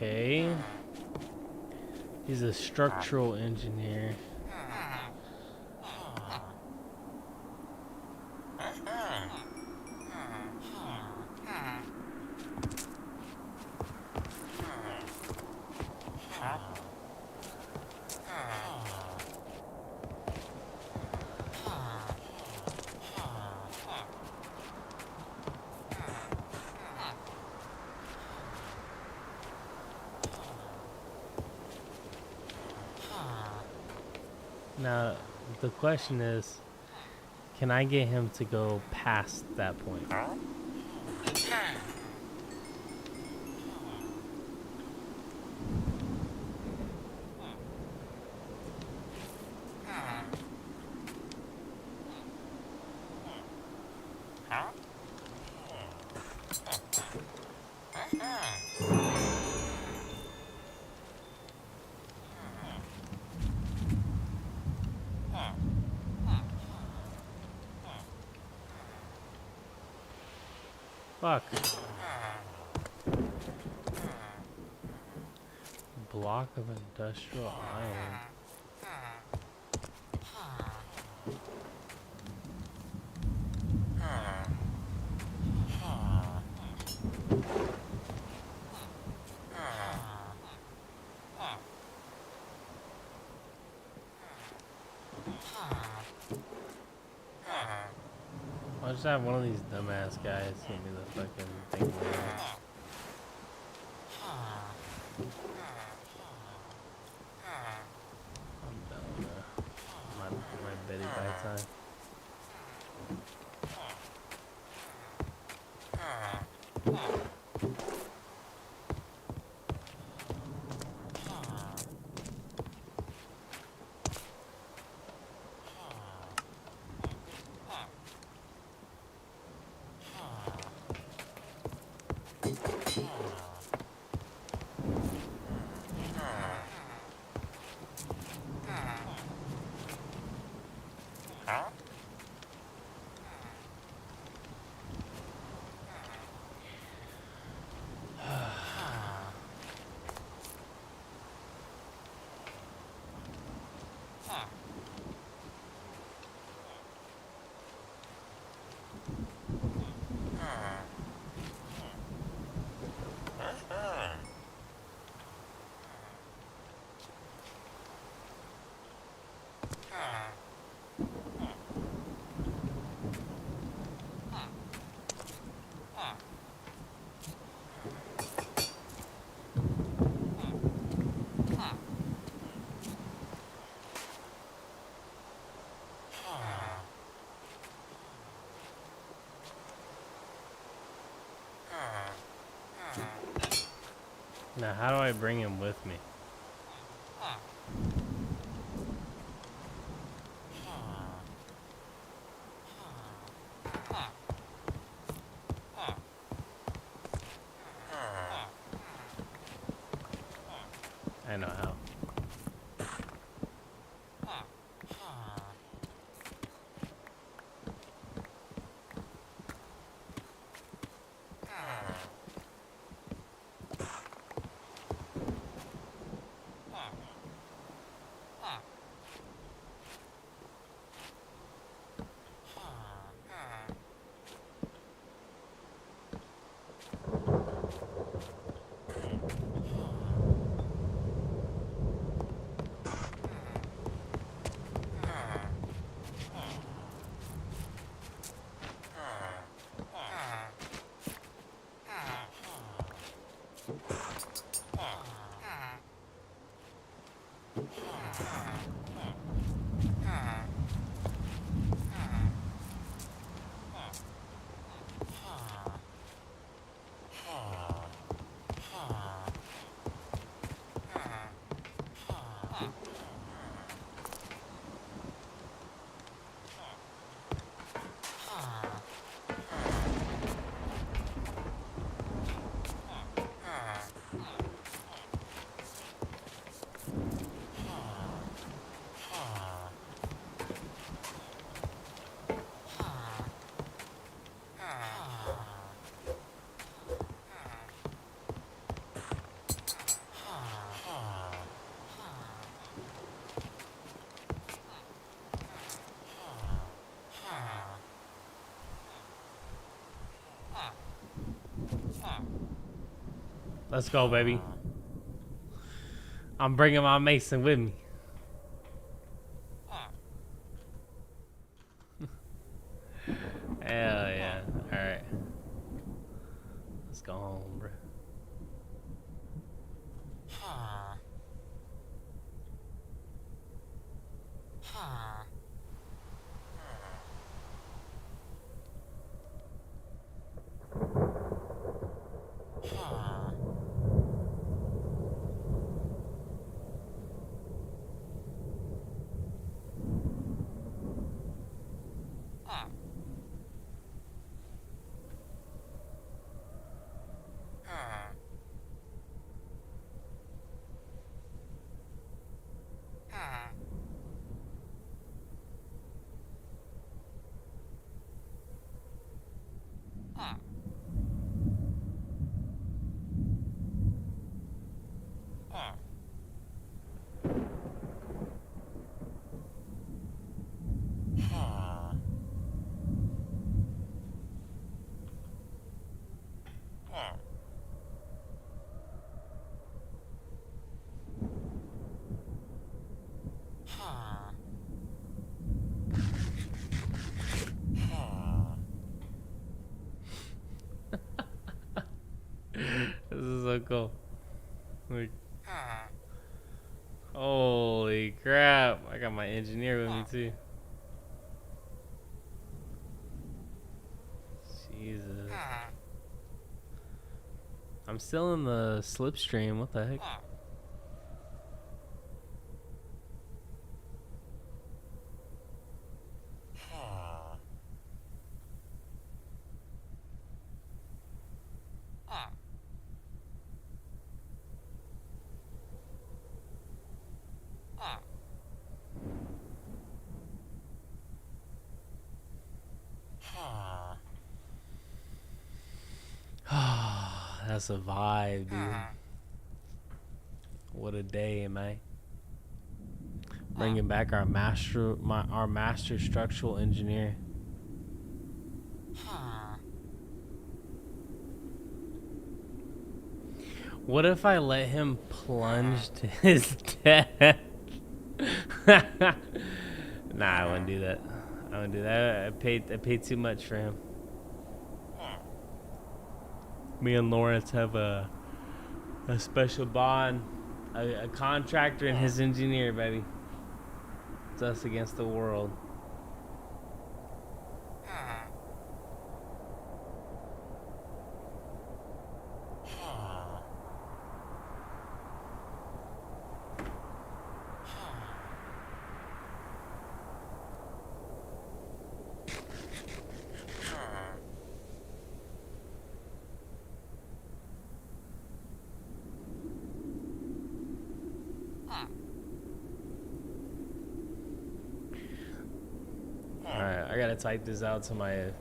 Okay. He's a structural engineer. Now, the question is, can I get him to go past that point? Fuck. Block of industrial island. I'll just have one of these dumbass guys hit me the fucking thing. I'm done with my Betty by time. Now, how do I bring him with me? I know how. Let's go, baby. I'm bringing my Mason with me. Hell yeah. Alright. Let's go home, bro. This is so cool. Like, holy crap. I got my engineer with me too. Jesus. I'm still in the slipstream. What the heck? That's a vibe, dude. What a day, man. Bringing back our master structural engineer. What if I let him plunge to his death? Nah, I wouldn't do that. I wouldn't do that. I paid too much for him. Me and Lawrence have a special bond. A contractor and his engineer, baby. It's us against the world. Alright, I gotta type this out to my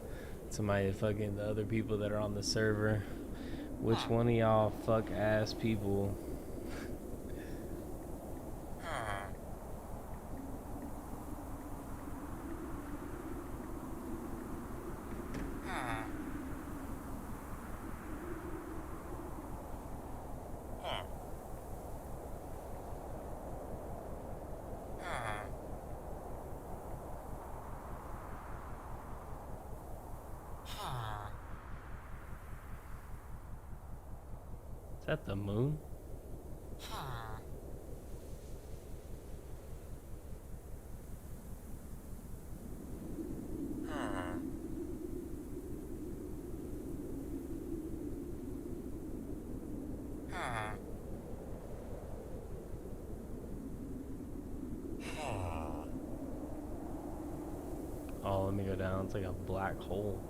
fucking the other people that are on the server. Which one of y'all fuck ass people is that the moon? Oh, let me go down. It's like a black hole.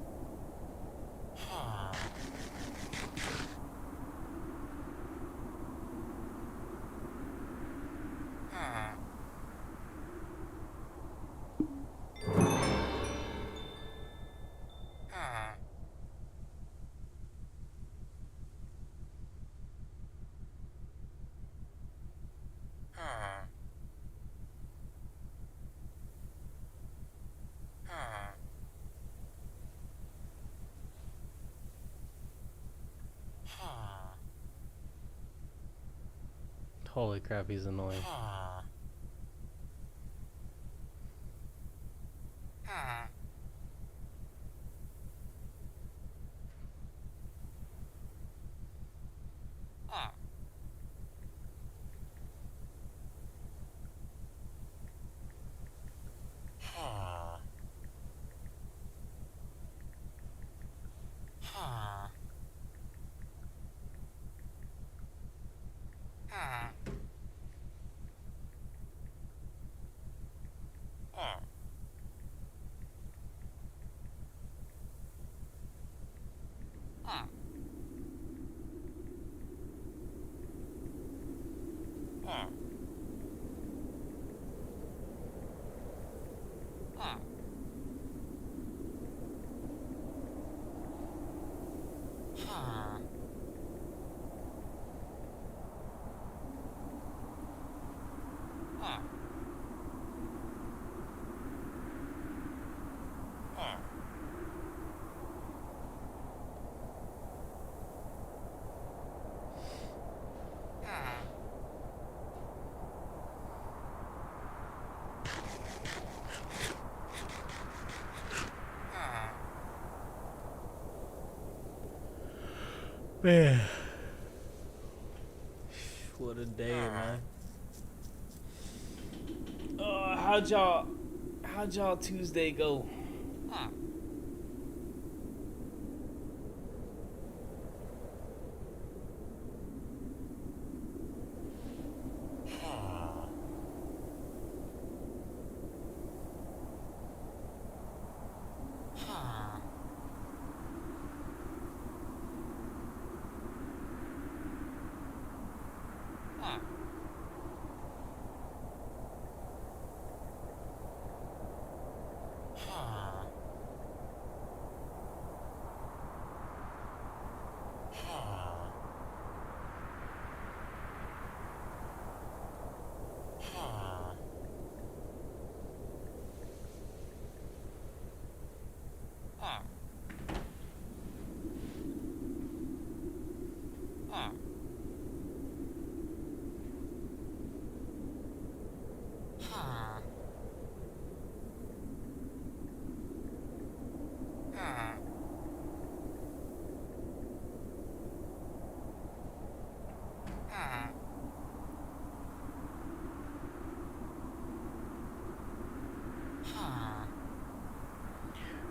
Holy crap, he's annoying. Man. What a day, man. How'd y'all Tuesday go?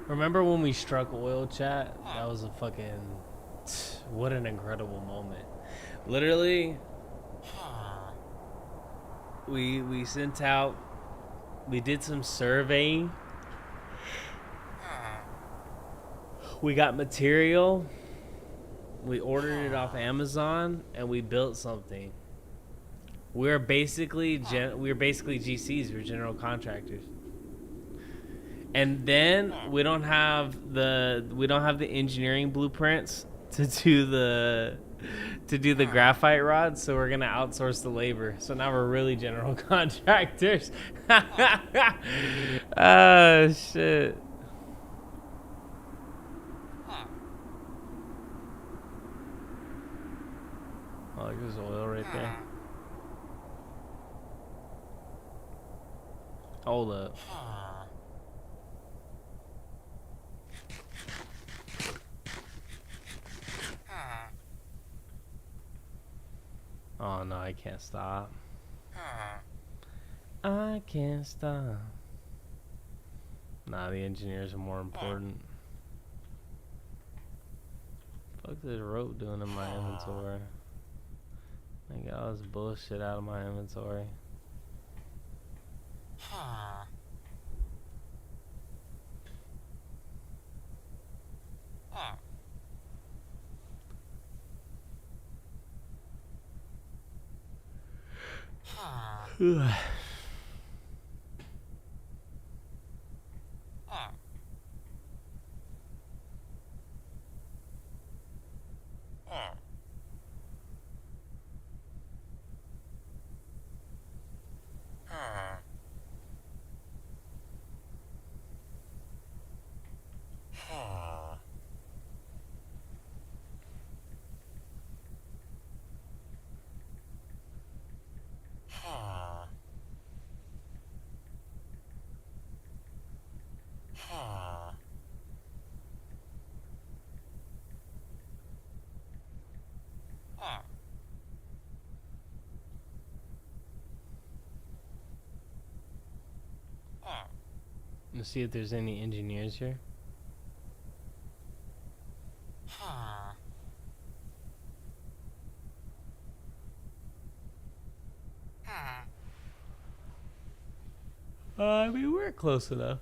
Remember when we struck oil, chat? That was a fucking... What an incredible moment. Literally, we sent out... We did some surveying. We got material. We ordered it off Amazon, and we built something. We're basically GCs. We're general contractors. And then we don't have the engineering blueprints to do the graphite rods, so we're gonna outsource the labor. So now we're really general contractors. Oh shit. Oh, there's oil right there. Hold up. Oh no, I can't stop. I can't stop. Nah, the engineers are more important. Fuck this rope doing in my inventory. I got all this bullshit out of my inventory. Let's see if there's any engineers here. I mean, we're close enough.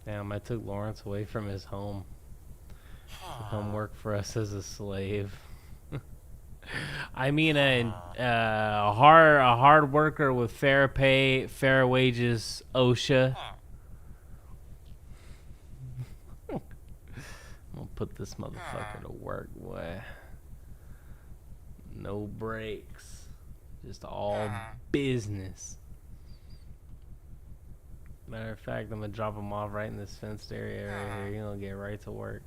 Damn, I took Lawrence away from his home to come work for us as a slave. I mean, a hard worker with fair pay, fair wages, OSHA. I'm gonna put this motherfucker to work, boy. No breaks, just all business. Matter of fact, I'm gonna drop him off right in this fenced area right here. He's gonna get right to work.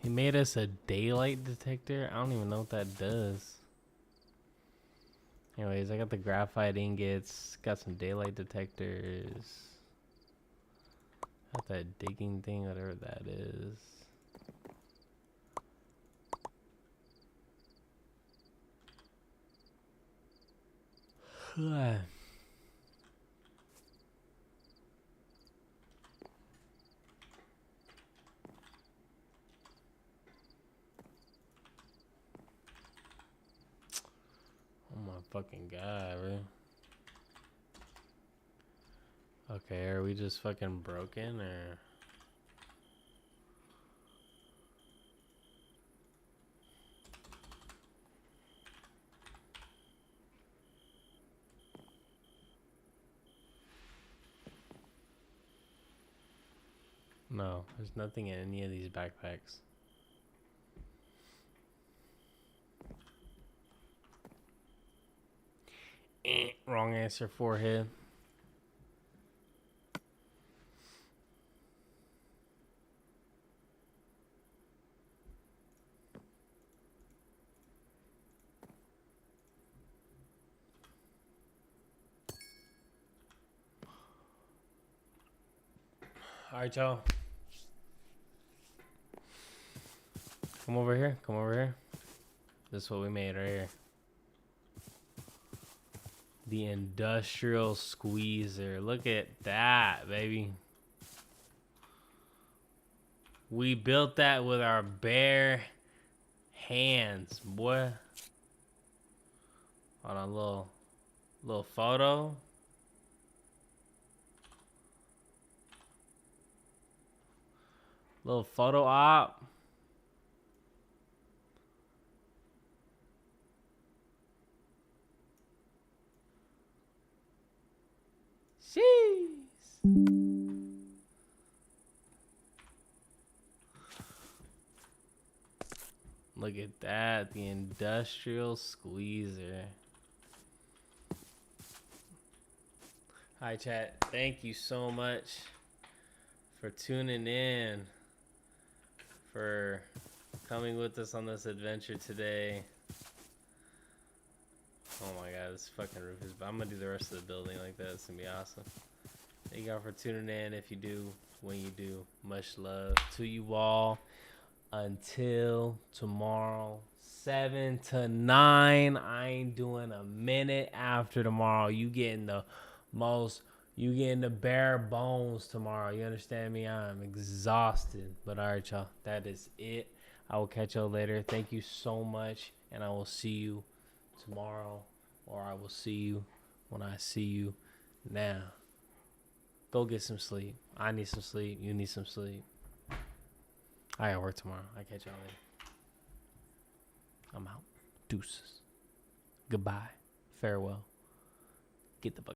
He made us a daylight detector. I don't even know what that does. Anyways, I got the graphite ingots. Got some daylight detectors. Got that digging thing, whatever that is. Oh my fucking god, bro. Okay, are we just fucking broken or? No, there's nothing in any of these backpacks. Wrong answer, forehead. Alright, y'all. Come over here. Come over here. This is what we made right here. The industrial squeezer. Look at that, baby. We built that with our bare hands, boy. On a little photo. Little photo op. Jeez. Look at that, the industrial squeezer. Hi, chat. Thank you so much for tuning in, for coming with us on this adventure today. Oh my god, this fucking roof is... I'm gonna do the rest of the building like that. It's gonna be awesome. Thank you all for tuning in. If you do, when you do, much love to you all. Until tomorrow, 7 to 9. I ain't doing a minute after tomorrow. You getting the most You getting the bare bones tomorrow. You understand me? I'm exhausted. But all right, y'all. That is it. I will catch y'all later. Thank you so much. And I will see you tomorrow. Or I will see you when I see you now. Go get some sleep. I need some sleep. You need some sleep. I gotta work tomorrow. I catch y'all later. I'm out. Deuces. Goodbye. Farewell. Get the fuck